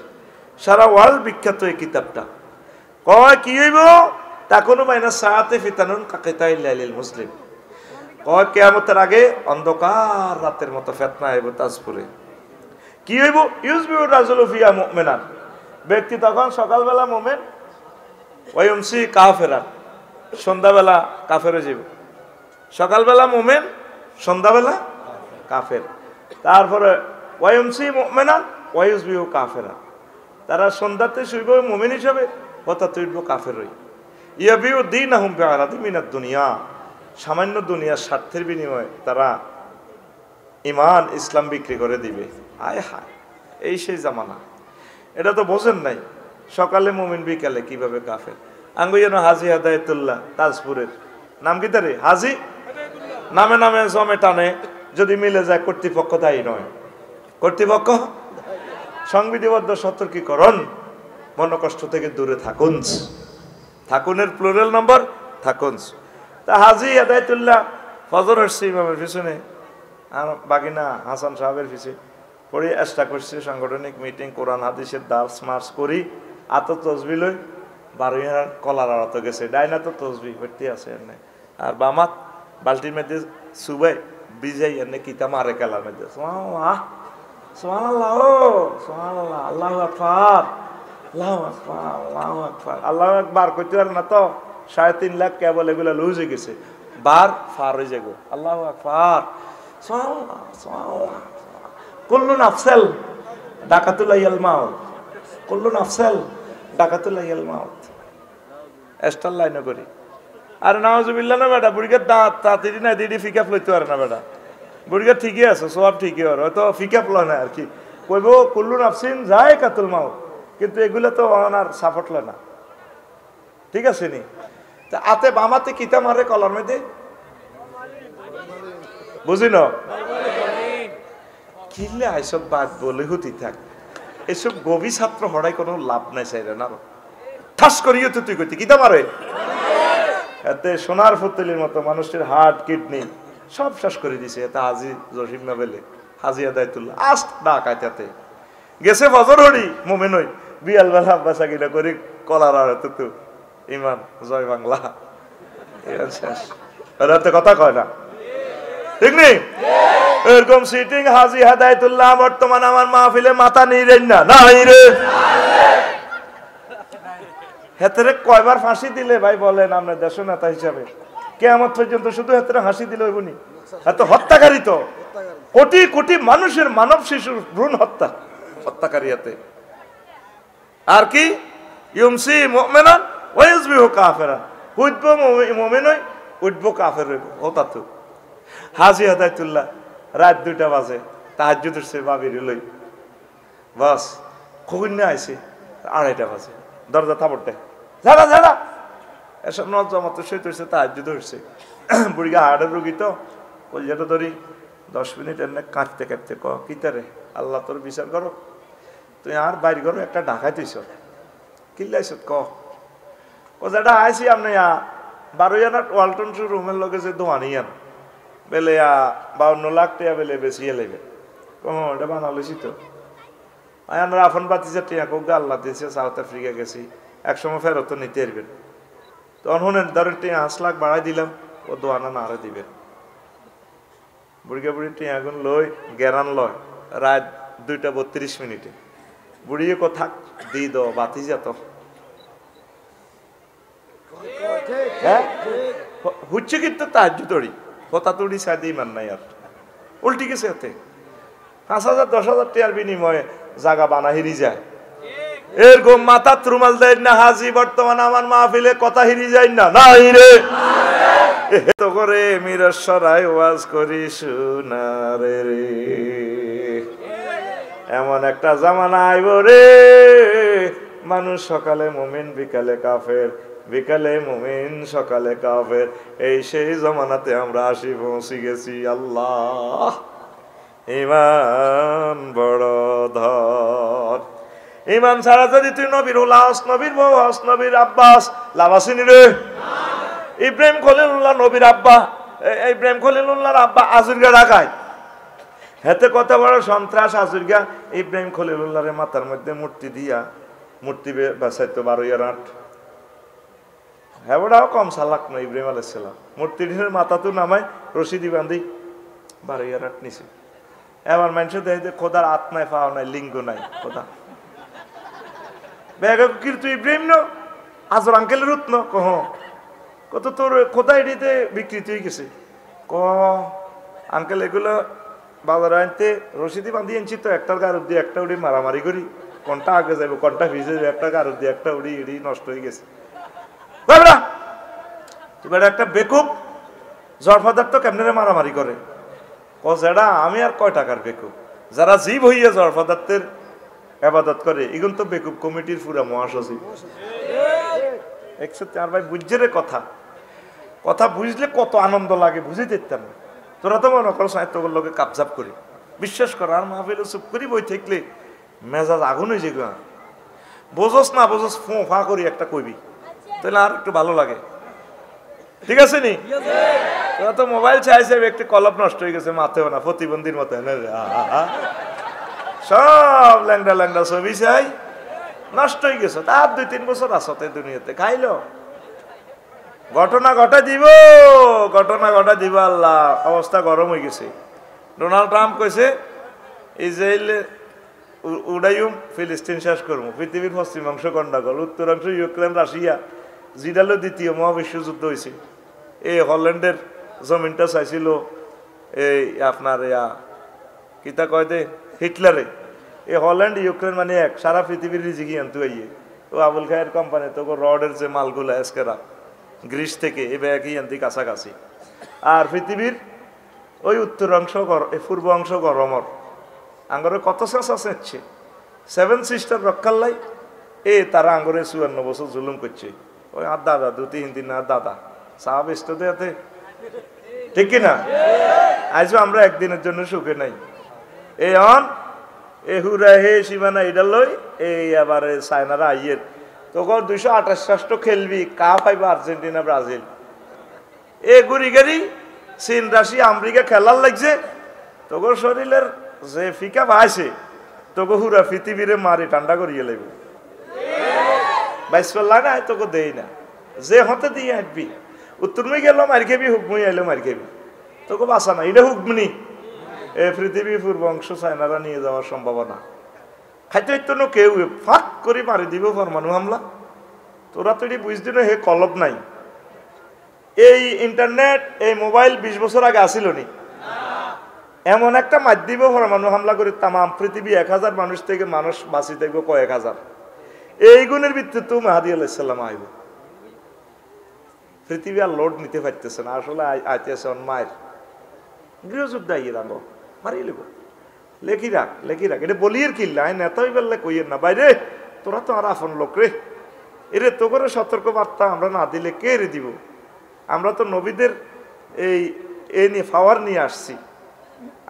সারা ওয়ার্ল্ড বিখ্যাত এই কিতাবটা। কয় কি হইব? তাকুনু মাইনা সাআতে ফিতানুন কাকিতাইল লাইলিল মুসলিম। কয় কিয়ামতের আগে অন্ধকার রাতের মতো ফিতনা আইব তাজপুরে। কি হইব? ইউজবিউ রাজুলু ফিয়া মুমিনান, ব্যক্তি তখন সকালবেলা মুমিন, ওয়ায়ুমসি কাফেরান, সন্ধ্যাবেলা কাফের হয়ে যাবে। সকালবেলা মুমিন, সন্ধ্যাবেলা কাফের। তারপরে ওয়ায়ুমসি মুমিনান ওয়ায়ুজবিউ কাফেরান, তারা সন্ধ্যাতে শুইব মুমিন হিসাবে, হঠাৎ উঠব কাফের হই। ইয়াবিউ দীনাহুম বিআরাদি মিনাদ দুনিয়া, সামান্য দুনিয়ার স্বার্থের বিনিময়ে তারা ইমান ইসলাম বিক্রি করে দিবে। আয় হায়, এই সেই জামানা। এটা তো বোঝেন নাই, সকালে মুমিন বিকালে কিভাবে কাফের। আঙ্গুইয়ানো হাজি হেদায়েতুল্লাহ তাজপুরের, নাম কি তারে? হাজি নামে নামে জমে টানে, যদি মিলে যায় কর্তৃপক্ষ দায়ী নয়। কর্তৃপক্ষ সংবিধিবদ্ধ সতর্কীকরণ, মনোকষ্ট থেকে দূরে থাকুন। থাকুনের প্লুরাল নম্বর থাকুন। তা হাজি হেদায়েতুল্লাহ ফজর আসছে ইমামের পিছনে, আর বাগিনা হাসান সাহেবের পিছিয়ে পড়ি চেষ্টা করছি, সাংগঠনিক মিটিং, কোরআন হাদিসের দাস মার্চ করি, আত তসবি লই, 12 কলার আড়াতে গেছে, ডাইনা তো তসবি ভর্তি আছে এনে, আর বামাত বালতির মধ্যে সুবাই বিজাই এনে কিতা মারে খেলার মধ্যে। সুবহানাল্লাহ সুবহানাল্লাহ সুবহানাল্লাহ, আল্লাহু আকবার আল্লাহু আকবার আল্লাহু আকবার। আল্লাহু আকবার কইতে পারে না তো, 3.5 লাখ কেবল এগুলা লুজ হয়ে গেছে, বার ফার হয়ে যাগো। আল্লাহু আকবার সুবহানাল্লাহ সুবহানাল্লাহ। কুল্লু নাফসাল ডাকাতুল্লাহিল মাউত, কুল্লু নাফসাল ডাকাতুল্লাহিল মাউত। এস্টার লাইন করি আর নাউজুবিল্লাহ না বেটা, বুড়িকে দাঁত তাড়াতাড়ি না দিদি ফিকাপ লইতে পারে না বেটা। বুড়িকে ঠিকই আছে, সব ঠিকই আর হয়তো ফিকাপ লয় না আর কি, কইব কুল্লু নাফসিন যায় কাতুল মাও, কিন্তু এগুলো তো আর সাপোর্ট লয় না। ঠিক আছে নি? তা আতে বামাতে কিতা মারে কলার মধ্যে বুঝি না কিনলে এইসব বাদ বলে হতি থাক, এসব গভী ছাত্র হড়াই কোনো লাভ নাই চাইলে না, ঠাস করিও তো তুই কইতি কিতা মারে, এতে সোনার ফুতলির মতো মানুষের হার্ট কিডনি সব শেষ করে দিছে। এতে হাজি জসিম না বেলে হাজি আদায়তুল্লাহ আস্ত ডাকাইতে গেছে ফজর হড়ি মোমেন হই বিয়াল বেলা বাসা কিনা করি কলার আর তো ইমান জয় বাংলা শেষ, রাতে কথা কয় না, ঠিক নেই? এরকম সিটিং হাজি হাদায়তুল্লাহ বর্তমান আমার মাহফিলে মাথা নিরেন না নাই রে, হেতরে কয়বার ফাঁসি দিলে ভাই বলেন আপনার দেশ নেতা হিসাবে, কিয়ামত পর্যন্ত শুধু হেতরে হাসি দিলে হইবনি? এত হত্যাকারী তো, কোটি কোটি মানুষের মানব শিশুর ভ্রূণ হত্যাকারী হাতে। আর কি ইউমসি মুমিনান ওয়া ইউসবিহু কাফিরান, উঠবো মুমিন হই উঠবো কাফের হইব। ও তাতো হাজি হাদায়তুল্লাহ রাত 2টা বাজে তাহাজ্জুদ উঠছে বাবির লই, বাস কখন না আইছে 2:30 বাজে, দরজা থাপড়তে যারা যারা এসব নজমত সহিত হচ্ছে তাহাজ্জুদ উঠছে। বুড়িগা হাড়ের রুগী তো কলজাটা ধরি 10 মিনিট এনে কাঁদতে কাঁদতে ক কিতারে আল্লাহ তোর বিচার করো, তুই আর বাইর করো একটা ঢাকাই তুইছ কিল্লাইছ ক ও যেটা আইসি আপনি 12 জানার ওয়ালটন রুমের লগে যে দোয়ানি আন বেলে 52 লাখ টাকা বেলে বেশি লেগে ওটা বানালেছি তো আমরা আফন বাতিজা টিয়া কোক আল্লাহ দিয়েছে, সাউথ আফ্রিকা গেছি, একসময় ফেরত তো নিতে পারবেন, তখন শুনেন ধরেন টিয়া 8 লাখ বাড়াই দিলাম, ও দোয়ানা না আরে দিবেন। বুড়িকে বুড়ি টিয়া এখন লই গেরান লয় রাত 2টা 32 মিনিটে, বুড়িয়ে কথা দি দো বাতিজা তো হ্যাঁ হচ্ছে কিন্তু তাহাজ্জুদ তড়ি কথা তড়ি সাদি মান নাই আর উল্টি গেছে এতে 5,000 10,000 টাকার বিনিময়ে জায়গা বানা হিরি যায়। এরকম মাথা রুমাল দেয় না হাজি বর্তমান আমার মাহফিলে কথা হিরি যায় না নাই রে, তো করে মিরসরাই ওয়াজ করি শোনারে রে, এমন একটা জামানা আইব রে মানুষ সকালে মুমিন বিকালে কাফের, বিকালে মুমিন সকালে কাফের, এই সেই জামানাতে আমরা আসি পৌঁছে গেছি। আল্লাহ ইমান বড় ধর, ইমান ছাড়া যদি তুই নবীর উলাস নবীর বউ হস নবীর আব্বাস লাভাসিনী রে। ইব্রাহিম খলিলুল্লাহ নবীর আব্বা, ইব্রাহিম খলিলুল্লাহর আব্বা আজুরগা ঢাকায়, হেতে কত বড় সন্ত্রাস আজুরগা। ইব্রাহিম খলিলুল্লাহর মাথার মধ্যে মূর্তি দিয়া মূর্তি বাসাইতো 12 8, হ্যাঁ ওটাও কম সালাক নয়। ইব্রাহিম আলাইহিস সালাম মূর্তিটির মাথা তো নামায় রশিদি বান্ধি 12 8 নিছে। এবার মানুষ দেখে খোদার আত্মায় পাওয়া নাই, লিঙ্গ নাই, খোদা বেগ কিন্তু ইব্রাহিম ন আজর আঙ্কেলের রত্ন কহ কত তোর খোদা এটিতে বিকৃত হয়ে গেছে ক আঙ্কেল এগুলো বাজারে আনতে রশিদি বান্ধি আনছি তো, একটার গারুর দিয়ে একটা উড়ি মারামারি করি, কোনটা আগে যাবো কোনটা ভিজে যাবে, একটা গারুর দিয়ে একটা উড়ি এড়ি নষ্ট হয়ে গেছে। এবার একটা বেকুব জরফাদার তো কেমনে মারামারি করে যেটা আমি আর কয় টাকার বেকুব, যারা জীব হইয়া জরফাদারদের আবাদত করে এগুলো তো বেকুব কমিটির পুরা মহাসচিব। 104 ভাই বুঝছে রে কথা, কথা বুঝলে কত আনন্দ লাগে বুঝে দিতাম না। তোরা তো মনে করো সাহিত্যগুলো লোকে কাপজাপ করি, বিশ্বাস কর আর মাহফিলে চুপ করি বই থাকলে মেজাজ আগুন হয়ে যায়। বোঝস না বোঝস ফোঁ ফা করি একটা কইবি তাহলে আর একটু ভালো লাগে, ঠিক আছে নি? তোরা তো মোবাইল চাইছে একটু কলপ নষ্ট হয়ে গেছে, মাথেও না প্রতিবন্ধীর মতো সব ল্যাংডা ল্যাংডা ছবি চাই নষ্ট হয়ে গেছে। তার 2-3 বছর আসতে দুনিয়াতে খাইলো ঘটনা ঘটা দিব, ঘটনা ঘটা দিব। আল্লাহ অবস্থা গরম হয়ে গেছে। ডোনাল্ড ট্রাম্প কইছে ইসরায়েলে উড়াইম ফিলিস্তিন শেষ করবো, পৃথিবীর পশ্চিমাংশ গন্ডাগোল, উত্তরাংশ ইউক্রেন রাশিয়া, জিডালো দ্বিতীয় মহাবিশ্বযুদ্ধ হয়েছে। এই হল্যান্ডের জমিনটা চাইছিল এই আপনার কিতা কয় দে হিটলারে। এই হল্যান্ড ইউক্রেন মানে এক, সারা পৃথিবীর রিজিকি আনতে হইয়ে ও আবুল খায়ের কোম্পানি তো রডের যে মালগুলা এসকেরা গ্রিস থেকে এ ব্যাগই আনতে কাছাকাছি। আর পৃথিবীর ওই উত্তর অংশ পূর্ব অংশ গরমর আঙ্গরে কত শেষ আছে 7 সিস্টার রক্ষাল্লাই তারা আঙ্গরে 54 বছর জুলুম করছে। ওই আর দাদা 2-3 দিন আর দাদা সাহাব ইস্টতে ঠিক কিনা? আজও আমরা একদিনের জন্য সুখে নাই। হুরা হে সীমানা এটা লই আবার চায়নারা আইয়ের তখন 228 রাষ্ট্র খেলবি কা পাইবা আর্জেন্টিনা ব্রাজিল গুড়ি গাড়ি চীন রাশিয়া আমেরিকা খেলার লাগছে তখন শরীরের যে ফিকা পাইছে তোকে হুরা পৃথিবীরে মারি ঠান্ডা করিয়ে লাগবে। 22 লাগে না তোকে দেই না যে হতে দিয়ে হাঁটবি উত্তরমুই গেল মারি খেবি হুকমুই আইলো মারি খেবি তোকে বাঁচা না এটা হুকমনি পৃথিবী পূর্ব অংশ চায়নারা নিয়ে যাওয়ার সম্ভাবনা খাইতে হইতো না কেউ ফাঁক করে মারি দিব পরমাণু হামলা। তোরা তো এটি বুঝতি না হে কলব নাই। এই ইন্টারনেট এই মোবাইল 20 বছর আগে আসিল নি? এমন একটা মাধ্যম পরমাণু হামলা করে তামাম পৃথিবী 1000 মানুষ থেকে মানুষ বাঁচি থাকবে কয়েক হাজার। এই গুণের ভিত্তিতে মাহাদি আলাইহিস সালাম আইব। পৃথিবী আর লোড নিতে পারতেছে না আসলে আইতেছে মায়ের গৃহযুদ্ধ আইয়ে রাখবো মারিয়ে লিব লেখি রাখ এটা বলিয়ের কিল্লা নেতাই বললে কইয়ের না বাইরে তোরা তো আর আপন লোক রে এরে তো করে সতর্ক বার্তা আমরা না দিলে কে রে দিব? আমরা তো নবীদের এই নিয়ে পাওয়ার নিয়ে আসছি।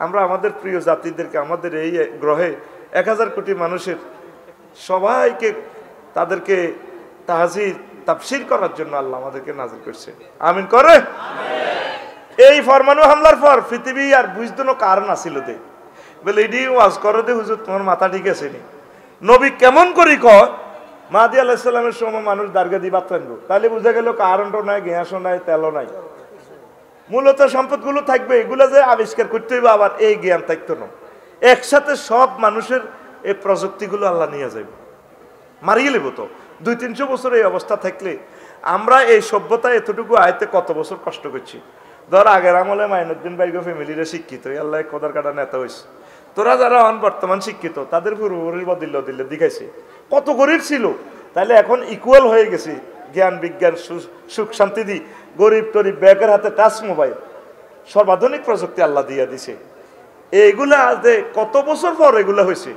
আমরা আমাদের প্রিয় জাতিদেরকে আমাদের এই গ্রহে 1000 কোটি মানুষের সবাইকে তাদেরকে তাফসীর করার জন্য আল্লাহ আমাদেরকে নাযিল করছে। আমিন করে। এই পরমাণু হামলার পর পৃথিবী আর বুঝতো না কারণ আসিল দে বলে এডি ওয়াজ করে দে হুজুর তোমার মাথা ঠিক আছে নি? নবী কেমন করি কয় মাহাদি আলাইহিস সালামের সময় মানুষ দার্গা দি বাত আনবো তাহলে বুঝা গেল কারণটা নাই গ্যাসও নাই তেলও নাই। মূলত সম্পদগুলো থাকবে এগুলো যে আবিষ্কার করতে হইবে আবার এই জ্ঞান থাকতো না। একসাথে সব মানুষের এই প্রযুক্তিগুলো আল্লাহ নিয়ে যাবে মারিয়ে নেব। তো 200-300 বছর এই অবস্থা থাকলে আমরা এই সভ্যতা এতটুকু আয়তে কত বছর কষ্ট করছি। ধর আগের আমলে মাইনুদ্দিন ভাইগো ফ্যামিলিরা শিক্ষিত আল্লাহ কদার কাটা নেতা হয়েছে। তোরা যারা বর্তমান শিক্ষিত তাদের পূর্বপুরুষ দিল্লে দেখাইছে কত গরিব ছিল তাহলে এখন ইকুয়াল হয়ে গেছে জ্ঞান বিজ্ঞান সুখ শান্তি দি গরিব টরিব ব্যাগের হাতে টাচ মোবাইল সর্বাধুনিক প্রযুক্তি আল্লাহ দিয়ে দিছে। এইগুলা যে কত বছর পর এগুলা হয়েছে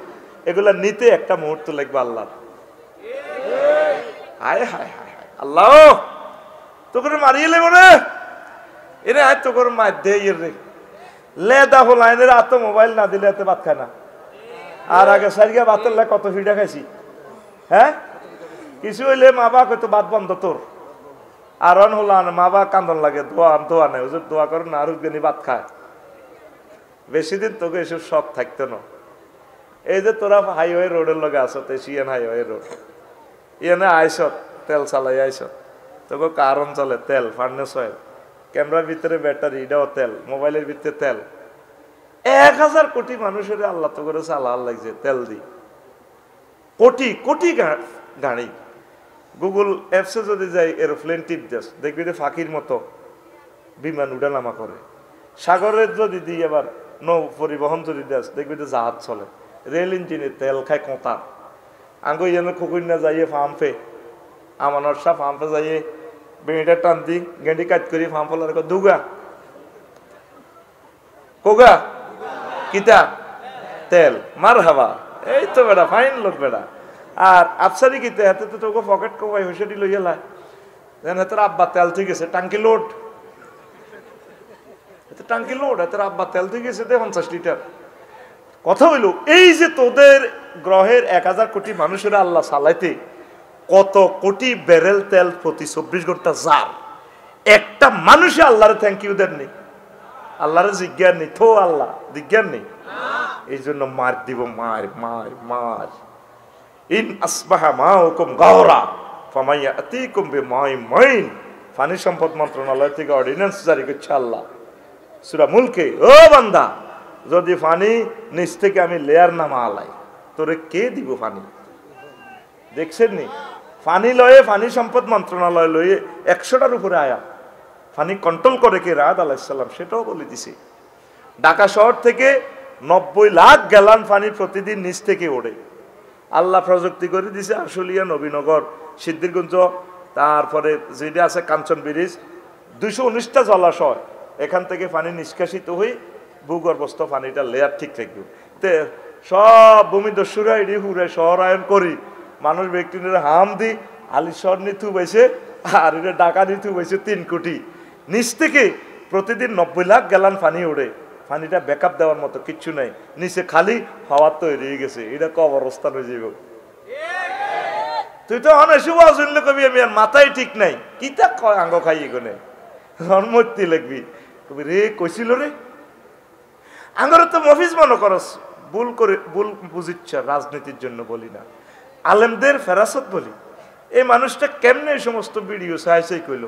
এগুলা নিতে একটা মুহূর্ত লাগবে আল্লাহ। হায় হায় হায় হায় আল্লাহ তো করে মারিয়ে লেব রে এরে আয় তো করে মার দে রে লেদা হল আইনের এত মোবাইল না দিলে এত ভাত খায় না। আর আগে সারিয়া ভাতের লে কত ফিটা খাইছি হ্যাঁ কিছু হইলে মা বাবা কত ভাত বন্ধ তোর আর অন হল মা বাবা কান্দন লাগে দোয়া নেই হুজুর দোয়া করেন না আর জ্ঞানী ভাত খায়। বেশি দিন তোকে এসব শখ থাকতো না। এই যে তোরা হাইওয়ে রোডের লগে আসত এশিয়ান হাইওয়ে রোড ইয়ে আইসত তেল চালাই আইসত তোকে কারণ চলে তেল ফার্নেস অয়েল ক্যামেরার ভিতরে ব্যাটারি এটাও তেল মোবাইলের ভিতরে তেল 1000 কোটি মানুষের আল্লাহ তো করে চালার লাগছে তেল দি কোটি কোটি গাড়ি। গুগল অ্যাপসে যদি যাই এরোপ্লেন টিপ দেশ দেখবি যে ফাঁকির মতো বিমান উঠানামা করে। সাগরের যদি দিই আবার নৌ পরিবহন যদি দেশ দেখবি যে জাহাজ চলে। রেল ইঞ্জিনে তেল খায় কোঁতা আঙ্গো ইয়ে খুকুন্যা যাইয়ে ফাম্পে আমানোর সাহ ফাম্পে যাইয়ে বেড়িটা টান দি গেঁডি কাজ করি ফার্ম ফলার দুগা কোগা কিতা তেল মার হাবা এই তো বেড়া ফাইন লোক বেড়া। আর আফসারি কিতে হাতে তো তোকে পকেট কোবাই হুসেটি লইয়া লাই হাতের আব্বা তেল ঠিক আছে টাঙ্কি লোড টাঙ্কি লোড হাতের আব্বা তেল ঠিক আছে 50 লিটার। কথা হইল এই যে তোদের গ্রহের 1000 কোটি মানুষের আল্লাহ চালাইতে কত কোটি ব্যারেল তেল প্রতি 24 ঘন্টা যার একটা মানুষে আল্লাহরে থ্যাংক ইউ দেন নেই আল্লাহরে জিজ্ঞান নেই থো আল্লাহ জিজ্ঞান নেই। এই জন্য মার দিব মার মার মার ইন আসবাহা মাউকুম গাওরা ফামাইয়াতিকুম বিমাইন। পানি সম্পদ মন্ত্রণালয় থেকে অর্ডিন্যান্স জারি করছে আল্লাহ সূরা মুলকে ও বান্দা যদি পানি নিচ থেকে আমি লেয়ার নামা আলাই তোরে কে দিব পানি? দেখছেন নি পানি লয়ে পানি সম্পদ মন্ত্রণালয় লয়ে 100টার উপরে আয়া পানি কন্ট্রোল করে কে রাত আলাইহিস সালাম সেটাও বলে দিছে। ঢাকা শহর থেকে 90 লাখ গ্যালন পানি প্রতিদিন নিচ থেকে ওঠে। আল্লাহ প্রযুক্তি করে দিছে আশুলিয়া নবীনগর সিদ্ধিরগঞ্জ তারপরে যেটা আছে কাঞ্চন ব্রিজ, 219টা জলাশয়, এখান থেকে পানি নিষ্কাশিত হয়ে ভূগর্ভস্থ পানিটা লেয়ার ঠিক রাখবে। তে সব ভূমিদস্যুরা এটি হুড়ে শহরায়ন করি, মানুষ ব্যক্তিরা হাম দি আলিশর নিথু বইছে, আর এটা ডাকা নিথু বইছে 3 কোটি। নিচ থেকে প্রতিদিন 90 লাখ গ্যালন পানি ওড়ে, পানিটা ব্যাকআপ দেওয়ার মতো কিচ্ছু নাই, নিচে খালি হাওয়া তৈরি হয়ে গেছে। এটা কবরস্থান হয়ে যাব। তুই তো অনেক শুনলে কবি আমি আর মাথায় ঠিক নাই, কি তা কয় আঙ্গ খাই এখানে ধর্মতি লিখবি কবি রে কইছিল রে আঙ্গরে তো মফিজ মনে করস, ভুল করে ভুল বুঝিচ্ছ, রাজনীতির জন্য বলি না, আলেমদের ফেরাসত বলি। এই মানুষটা কেমনে এই সমস্ত ভিডিও চাইছাই কইল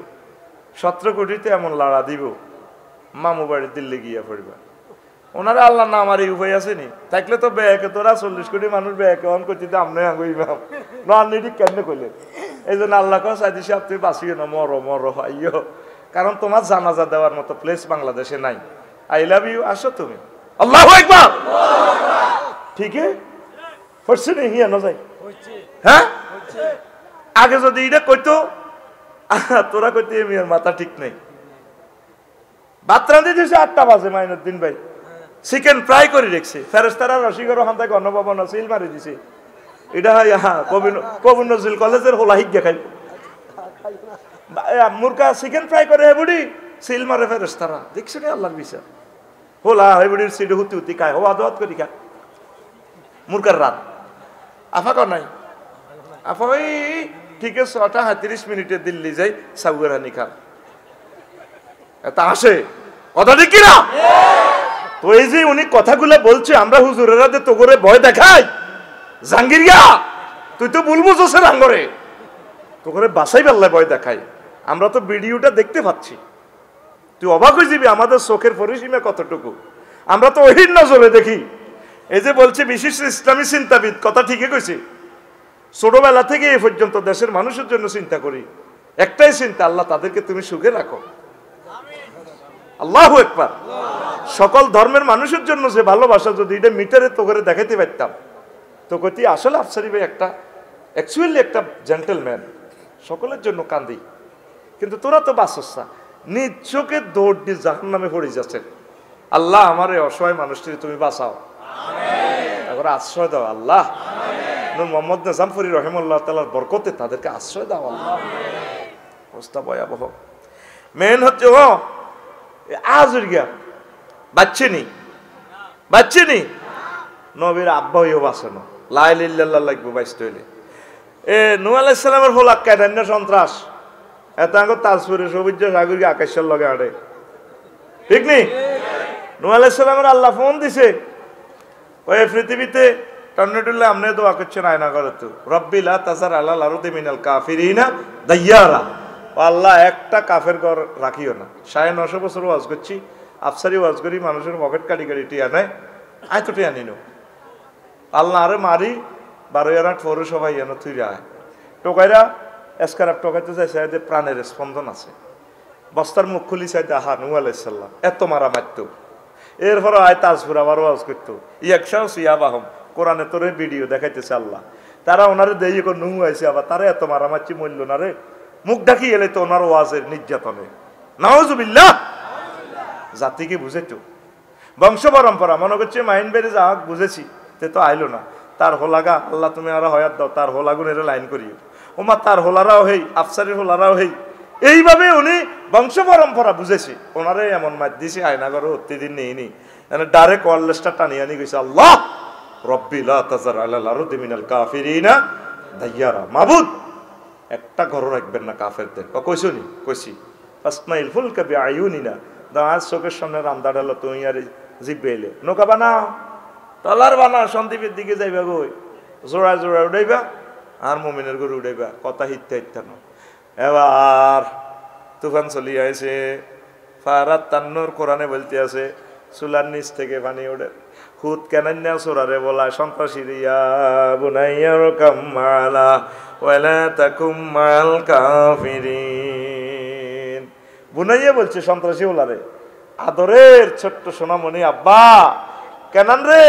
17 কোটিতে এমন লাড়া দিব, মামু বাড়ির দিল্লি গিয়া পড়বা। ওনারা আল্লাহ না আমার এই উপায় আসেনি, থাকলে তো ব্যাকে তোরা 40 কোটি মানুষ ব্যাকে অন করতে আমনে আঙ্গ ইমাম রাজনীতি কেমনে কইলেন। এই জন্য আল্লাহ কয় সাইদি সাহেব তুই বাঁচিও না, মরো মরো আইও, কারণ তোমার জানাজা দেওয়ার মতো প্লেস বাংলাদেশে নাই। আই লাভ ইউ, আসো তুমি। আল্লাহু আকবার। ঠিক হচ্ছে না হিয়া না যাই, হ্যাঁ আগে যদি এটা কইতো তোরা কইতে মিয়ার মাথা ঠিক নেই। ভাত রাঁধে দিয়েছে 8টা বাজে, মাইনুদ্দিন ভাই চিকেন ফ্রাই করে রেখছে, ফেরেস্তারা রসিকর ওখান থেকে গণভবন সিল মারি দিছে। এটা কবি নজরুল কলেজের হোলা হিজ্ঞা খাইব, মুরগা চিকেন ফ্রাই করে হে বুড়ি সিল মারে ফেরেস্তারা, দেখছো না আল্লাহর বিচার। হোলা হে বুড়ির সিডে হুতি হুতি খায়, হওয়া দোয়াত করি খা মুরগার রাত। আফা কর নাই, আফা ওই ঠিক আছে 6:30 দিল্লি যাই সাউগারানি খান, এটা আসে কথা ঠিক কিনা? তো এই যে উনি কথাগুলো বলছে, আমরা হুজুরেরা যে তো করে ভয় দেখাই, জাঙ্গিরিয়া তুই তো বলবো জোসের আঙ্গরে তো করে বাসাই বেল্লায় ভয় দেখাই। আমরা তো ভিডিওটা দেখতে পাচ্ছি, তুই অবাক হয়ে যাবি আমাদের চোখের পরিসীমা কতটুকু। আমরা তো ওহির নজরে দেখি। এই যে বলছে বিশিষ্ট ইসলামী চিন্তাবিদ, কথা ঠিকই কইছে। ছোটবেলা থেকে এই পর্যন্ত দেশের মানুষের জন্য চিন্তা করি, একটাই চিন্তা, আল্লাহ তাদেরকে তুমি সুখে রাখো। আল্লাহু আকবার। সকল ধর্মের মানুষের জন্য যে ভালোবাসা যদি এটা মিটারে তো করে দেখাইতে পারতাম, তো কতি আসলে আফসারি ভাই একটা অ্যাকচুয়ালি একটা জেন্টেলম্যান, সকলের জন্য কান্দি। কিন্তু তোরা তো বাসস না, নিজ চোখে দৌড় দিয়ে জাহান্নামে পড়ে যাচ্ছেন। আল্লাহ আমার এই অসহায় মানুষটি তুমি বাঁচাও, তারপরে আশ্রয় দাও আল্লাহ। নূর মোহাম্মদ নিজামপুরী রহিমুল্লাহ তাআলার বরকতে তাদেরকে আশ্রয় দাও আল্লাহ। অবস্থা ভয়াবহ। মেন হচ্ছে ও আজ গিয়া বাচ্চেনি নবীর আব্বা হইও বাঁচানো, লা ইলাহা ইল্লাল্লাহ লাগবে বাইসতে হইলে। নূহ আলাইহিস সালামের হল কায়দান্য সন্ত্রাস, এত আগে তাজপুরে সবুজ সাগরকে আকাশের লগে আড়ে, ঠিক নেই? নূহ আলাইহিস সালামের আল্লাহ ফোন দিছে, ওই পৃথিবীতে টর্নেডোলে আমনে দোয়া করছেন আয়না করে তো রব্বি লা তাজার আলাল আরদি মিনাল কাফিরিনা দাইয়ারা, আল্লাহ একটা কাফের ঘর রাখিও না। 950 বছর ওয়াজ করছি, আফসারি ওয়াজ করি, মানুষের পকেট কাটি কাটি টিয়া নেয়, আয় তো টিয়া নিন আল্লাহ আরে মারি 12 পৌরসভা ইয়ানো থুইরা আয় টোকাইরা এসকারাপ টোকাইতে চাইছে যে প্রাণের স্পন্দন আছে, বস্তার মুখ খুলি চাইতে আহা নূহ আলাইহিস সালাম এত মারা মারতো। এরপরে আয় তাজপুর আবার ওয়াজ করতো, ইয়াকশাও সিয়াবাহম, কোরআনে তোরে ভিডিও দেখাইতেছে আল্লাহ। তারা ওনারে দেই নূহ আইছে, আবার তারা এত মারামারছি মূল্য না রে, মুখ ডাকি এলে তো ওনার ওয়াজের নির্যাতনে। নাউজুবিল্লাহ। জাতিকে বুঝেতো বংশ পরম্পরা মনে করছে মাইন বেড়ে যা বুঝেছি, তে তো আইলো না। তার হোলাগা আল্লাহ তুমি আরো হয়াত দাও, তার হোলাগুনের লাইন করিও, ওমা তার হোলারাও হেই, আফসারের হোলারাও হেই। এইভাবে উনি বংশ পরম্পরা বুঝেছি, ওনারে এমন মার দিছে আয়নাগর প্রতিদিন নেইনি, ডাইরেক্ট ওয়ারলেসটা টানিয়ে আনি গেছে আল্লাহ রব্বি লা তাজার আলাল আরদি মিনাল কাফিরিনা দাইয়ারা, মাবুদ একটা ঘর রাখবেন না কাফেরদের। কইছো নি? কইছি। আসমাইল ফুলকা বিআয়ুনিনা, দাঁত চোখের সামনে রান্দা ডালো তুমি আর জিব্বে এলে, নৌকা বানাও, টলার বানাও, সন্দীপের দিকে যাইবা গই, জোড়া জোড়া উড়াইবা আর মুমিনের গরু উড়াইবা, কথা হিত্যা হিত্যা না। এবার তুফান চলি আইছে, ফারাত তান্নুর কোরআনে বলতে আছে, চুলার নিচ থেকে পানি ওঠে, হুদ কেনান্যা সোরারে বলায় সন্ত্রাসীরা বুনাইয়ার কাম্মালা ওয়ালা তাকুম মাল কাফিরিন। বুনাইয়া বলছে সন্ত্রাসী ওলারে, আদরের ছোট্ট সোনামণি আব্বা কেনান রে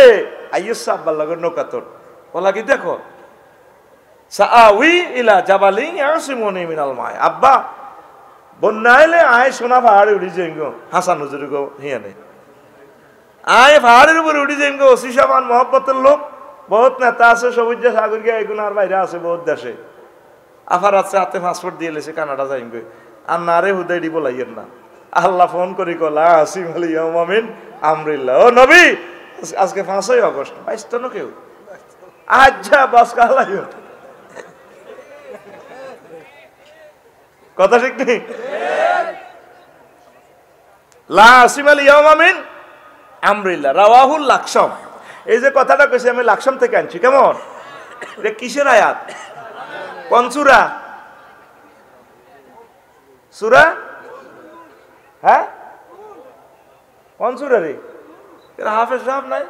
আইয়ুস আব্বার লাগে নৌকা তোর ওলা কি দেখো সাআউই ইলা জাবালিন ইয়াসিমুনি মিনাল মা। আব্বা বন্যা আইলে আয় সোনা পাহাড়ে উঠি যাইগো, হাসান হুজুর গো হিয়ানে আয় পাহাড়ের উপরে উঠি যাইগো। ওসি সামান মহব্বতের লোক বহুত নেতা আছে, সবুজ সাগর গিয়ে এগুনার বাইরে আছে বহুত দেশে। আফার আছে হাতে পাসপোর্ট দিয়ে লেছে কানাডা যাইগো। আর না রে হুদাই দিব লাইয়ের না। আল্লাহ ফোন করি কলা আসিম আলী ইয়ামিন আমরিল্লাহ। ও নবী আজকে 5ই আগস্ট, 22 তো না কেউ আচ্ছা বাস কালাইও কথা ঠিক নেই। লা আসিম আলী ইয়ামিন আমরিল্লাহ রাওয়াহুল লাকসাম। এই যে কথাটা কইছি আমি লাকসাম থেকে আনছি। কেমন এটা কিসের আয়াত? কোন সূরা? সূরা হ্যাঁ কোন সূরা রে? এর হাফেজ সাহেব নাই?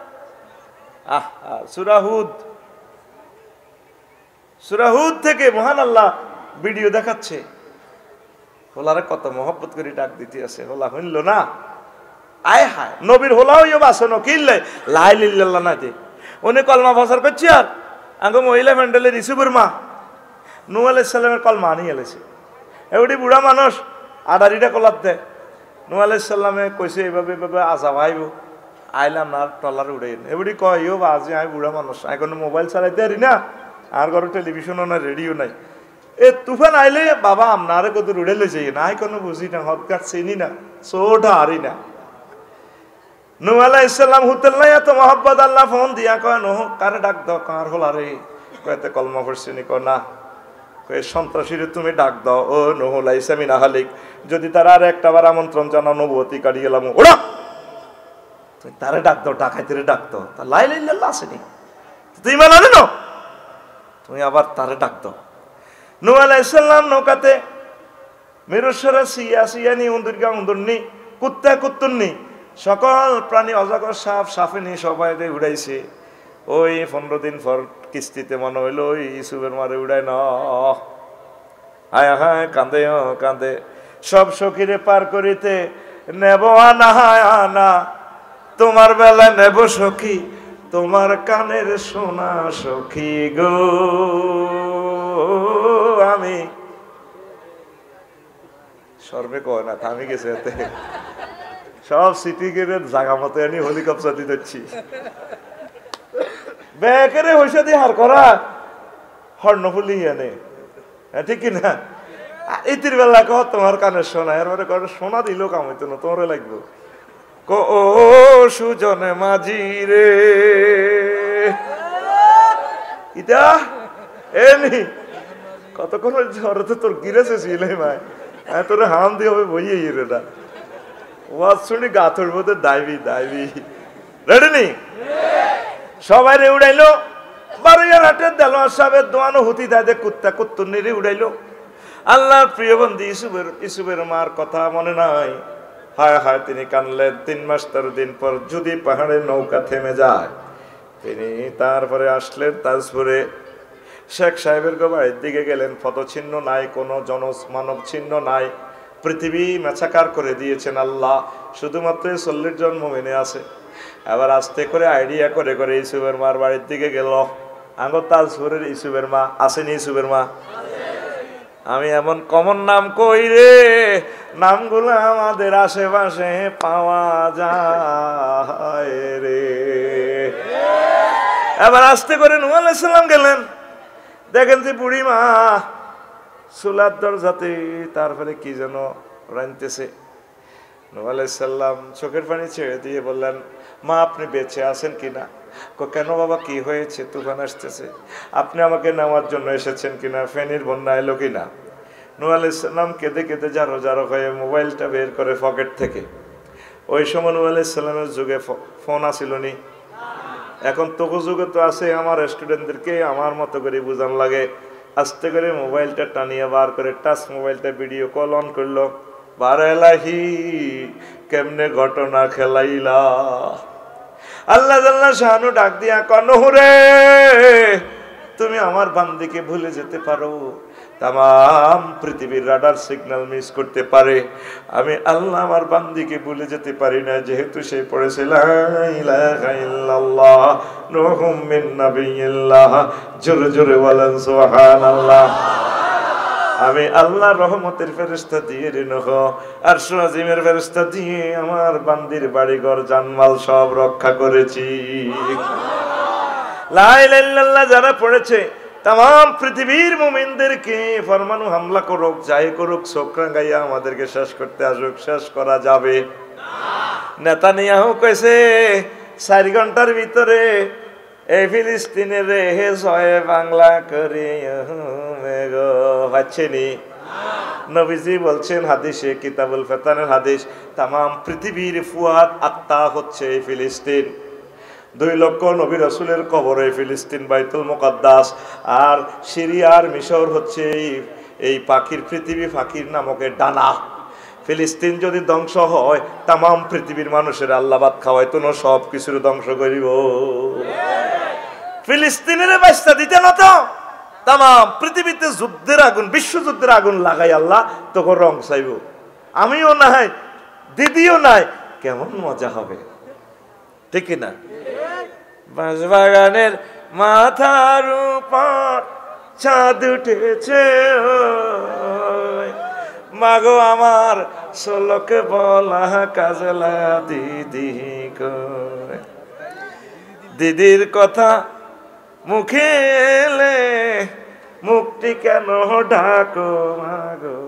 সূরা হুদ। সূরা হুদ থেকে মহান আল্লাহ ভিডিও দেখাচ্ছে। হোলারে কত মহব্বত করে ডাক দিতে আছে। হোলা হইল না আয় হায় নবীর হোলা হইও বাসন কিনলে লাই লিল্লাহ না দে উনি কলমা ফসার করছি। আর আঙ্গো মহিলা ফ্যান্ডেলের ইসুবের মা নূহ আলাইহিস সালামের কলমা আনি এলেছে। এবারে বুড়া মানুষ আডারিটা কলার দেয়। নূহ আলাইহিস সালামে কইছে এইভাবে এইভাবে আজাব আইব, আইলাম না টলার উড়ে। এবারে কয় ইও বাজি আমি বুড়া মানুষ, আমি কোনো মোবাইল চালাইতে পারি না, আর ঘরে টেলিভিশনও নাই, রেডিও নাই। এ তুফান আইলে বাবা আপনারে কত উড়ে লইছে না, আমি কোনো বুঝি না, হৎকার চিনি না, সোটা হারি না। নূহ আলাইহিস সালাম হুতেল নাই এত মহব্বত। আল্লাহ ফোন দিয়া কয় নূহ কারে ডাক দাও, কার হলা রে? কয়তে কলমা পড়ছি নি? কয় না। কয় সন্ত্রাসীরে তুমি ডাক দাও। ও নূহ লাইসা মিন আহলিক, যদি তারা আর একটাবার আমন্ত্রণ জানাও নবুয়তি কাড়ি গেলাম ওরা তুমি তারে ডাক দাও, ডাকাইতে ডাক দাও। তা লা ইলাহা ইল্লাল্লাহ আসেনি, তুই ইমান আনো না, তুমি আবার তারে ডাক দাও। নূহ আলাইহিস সালাম নৌকাতে মেরুসরা সিয়া সিয়ানি উন্দুরগা উন্দুরনি কুত্তা কুত্তুরনি সকল প্রাণী অজগর সাপ সাফিনি সবাই উড়াইছে। ওই 15 দিন পর কিস্তিতে মনে হইলো ওই ইসুবের মারে উড়াই না। হায় হায় কান্দে কান্দে সব সখীরে পার করিতে নেব আনা হায় আনা, তোমার বেলায় নেব সখী তোমার কানের সোনা সখী গো। আমি সর্বে কয় না থামি গেছে এতে সব সিটি গেটের জায়গা মতো আনি হেলিকপ্টার দিতেছি বেকারে হইসা দিয়ে হার করা হর্ণফুলি আনে ঠিক কিনা। ইতির বেলা কহ তোমার কানের সোনা, এরপরে করে সোনা দিল কাম হইতো না, তোমার লাগবো ও সুজনে মাঝি রে ইটা এমনি কতক্ষণ ঝড় তো তোর গিরেছে ছিলে মায় তোর হাম দিয়ে হবে বইয়ে রে না ওয়াজ শুনি গাথর মধ্যে দাইবি দাইবি রেডি নি সবাই রে উড়াইলো। বারোয়ার হাটের দেলোয়ার সাহেবের দোয়ানো হুতি দাদে কুত্তা কুত্তুন্নিরে উড়াইলো। আল্লাহর প্রিয় বন্ধু ইসুবের মার কথা মনে নাই। হায় হায় তিনি কানলেন। 3 মাস 13 দিন পর যদি পাহাড়ের নৌকা থেমে যায়, তিনি তারপরে আসলেন তাজপুরে। শেখ সাহেবের বাড়ির দিকে গেলেন। পদচিহ্ন নাই, কোনো মানব চিহ্ন নাই, পৃথিবী মেছাকার করে দিয়েছেন আল্লাহ। শুধুমাত্র 40 জন মুমিনে আছে। আবার আস্তে করে আইডিয়া করে করে ইসুবের মার বাড়ির দিকে গেল। আঙ্গো তাজপুরের ইসুবের মা আসেনি? ইসুবের মা আমি এমন কমন নাম কই রে, নামগুলো আমাদের আশেপাশে পাওয়া যায় রে। এবার আস্তে করে নূহ আলাইহিস সালাম গেলেন। দেখেন যে বুড়ি মা চুলার দরজাতে তারপরে কি যেন রাঁধতেছে। নূহ আলাইহিস সালাম চোখের পানি ছেড়ে দিয়ে বললেন, মা আপনি বেঁচে আছেন কিনা? কেন বাবা কি হয়েছে? তুফান আসতেছে, আপনি আমাকে নেওয়ার জন্য এসেছেন কিনা? ফেনীর বন্যা এলো কিনা? নূহ আলাইহিস সালাম কেঁদে কেঁদে জারো জারো হয়ে মোবাইলটা বের করে পকেট থেকে। ওই সময় নূহ আলাইহিস সালামের যুগে ফোন আসিল নি। এখন তবু যুগে তো আছে। আমার স্টুডেন্টদেরকে আমার মতো করে বুঝান লাগে। আস্তে করে মোবাইলটা টানিয়ে বার করে টাচ মোবাইলটা ভিডিও কল অন করলো। বারেলাহি কেমনে ঘটনা খেলাইলা। আল্লাহ জাল্লা শাহানু ডাক দিয়া কনহুরে তুমি আমার বান্দিকে ভুলে যেতে পারো, তাম পৃথিবীর রাডার সিগন্যাল মিস করতে পারে, আমি আল্লাহ আমার বান্দিকে ভুলে যেতে পারি না, যেহেতু সে পড়েছে লা ইলাহা ইল্লাল্লাহ রুহুম মিন নাবিয়িল্লাহ। জোরে জোরে বলেন সুবহানাল্লাহ। আমি আল্লাহ রহমতের ফেরেশতা দিয়ে রেনহ আর আজিমের ফেরেশতা দিয়ে আমার বান্দির বাড়িঘর জানমাল সব রক্ষা করেছি। লা ইলাহা ইল্লাল্লাহ যারা পড়েছে তাম পৃথিবীর মুমিনদেরকে ফরমানু হামলা করুক, যাই করুক, চোখ রাঙাইয়া আমাদেরকে শেষ করতে আসুক, শেষ করা যাবে না। নেতানিয়াহু কইছে 4 ঘন্টার ভিতরে এই ফিলিস্তিনের রেহে জয় বাংলা করে পাচ্ছেনি। নবীজি বলছেন হাদিসে, কিতাবুল ফিতানের হাদিস, তাম পৃথিবীর ফুয়াদ আত্মা হচ্ছে এই ফিলিস্তিন। 2 লক্ষ নবী রাসূলের কবর এই ফিলিস্তিন, বাইতুল মুকাদ্দাস। আর সিরিয়ার মিশর হচ্ছে এই পাখির পৃথিবী, পাখির নামকে ডানা। ফিলিস্তিন যদি ধ্বংস হয় তাম পৃথিবীর মানুষের আল্লাহ ভাত খাওয়াইতো না, সব কিছুর ধ্বংস করিব। ফিলিস্তিনের বাস্তা দিতে না তো তাম পৃথিবীতে যুদ্ধের আগুন, বিশ্বযুদ্ধের আগুন লাগাই আল্লাহ তখন রং চাইব। আমিও নাই, দিদিও নাই, কেমন মজা হবে, ঠিক না? বাঁশবাগানের মাথার উপর চাঁদ উঠেছে, মাগো আমার সোলকে বলা কাজলা দিদি কই। দিদির কথা মুখে এলে মুক্তি কেন ডাকো মাগো,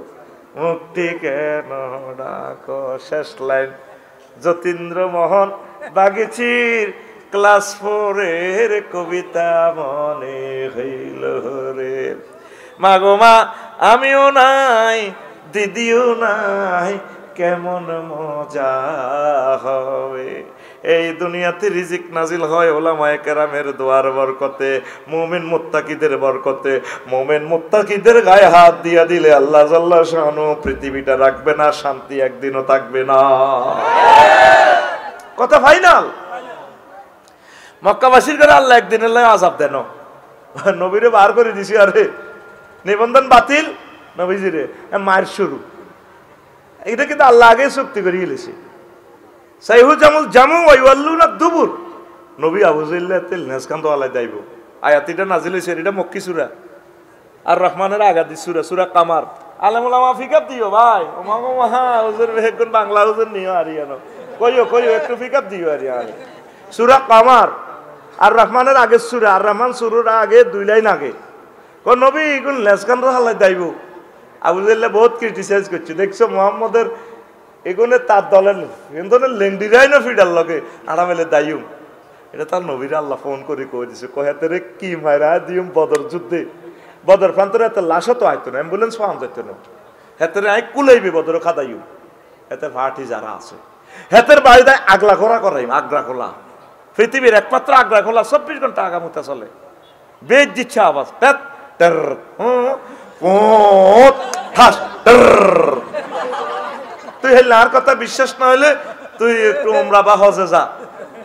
মুক্তি কেন ডাকো। শেষ লাইন যতীন্দ্র মোহন বাগিচির ক্লাস 4 কবিতা মনে হইল রে। মাগো মা আমিও নাই, দিদিও নাই, কেমন মজা হবে। এই দুনিয়াতে রিজিক নাজিল হয় ওলামায়ে কেরামের দোয়ার বরকতে, মুমিন মুত্তাকিদের বরকতে। মুমিন মুত্তাকিদের গায়ে হাত দিয়া দিলে আল্লাহ জাল্লা শানু পৃথিবীটা রাখবে না, শান্তি একদিনও থাকবে না। কথা ফাইনাল। মক্কাবাসীর করে আল্লাহ একদিনের লাই আযাব দেন, নবীরে বার করে দিছি, আরে নিবন্ধন বাতিল, নবীজিরে মায়ের শুরু। এটা কিন্তু আল্লাহ আগে চুক্তি করে গেলেছে। সাইহু জামুল জামু ওয়াইওয়াল্লুনা দুবুর, নবী আবু জাহল তেল নেসকান্ত আলাই দাইব। আয়াতিটা নাজিল হইছে, এটা মক্কি সূরা আর রহমানের আগাদি সূরা, সূরা কামার। আলেম ওলামা ফিকাপ দিও ভাই, ওমা ওমা হ্যাঁ হুজুর বেগুন বাংলা হুজুর নিও আরিয়ানো, কইও একটু ফিকাপ দিও আরিয়ানো। সূরা কামার আর রহমানের আগে সূরা, আর রহমান শুরুর আগে 2 লাইন আগে কোন নবী কোন নেসকান্ত আলাই দাইব। আবু জাহল বহুত ক্রিটিসাইজ করছে, দেখছো মুহাম্মদের এগুনে তার দলের কিন্তু লেন্ডিরাই না ফিডার লগে আরামেলে দাইম। এটা তার নবীরা আল্লাহ ফোন করে কই দিছে, কহেতে রে কি মাইরা দিম বদর যুদ্ধে, বদর প্রান্তরে এত লাশও তো আইতো না, অ্যাম্বুলেন্স পাওয়া যেত না, হেতের আই কুলাইবি বদর খাদাইম। হেতের ভাটি যারা আছে হেতের বাড়িতে আগলা খোলা করাইম, আগ্রা খোলা পৃথিবীর একমাত্র আগ্রা খোলা 24 ঘন্টা আগামুতা চলে। বেদ দিচ্ছে আওয়াজ, তুই হেলার কথা বিশ্বাস না হলে তুই একটু উমরা বা হজে যা,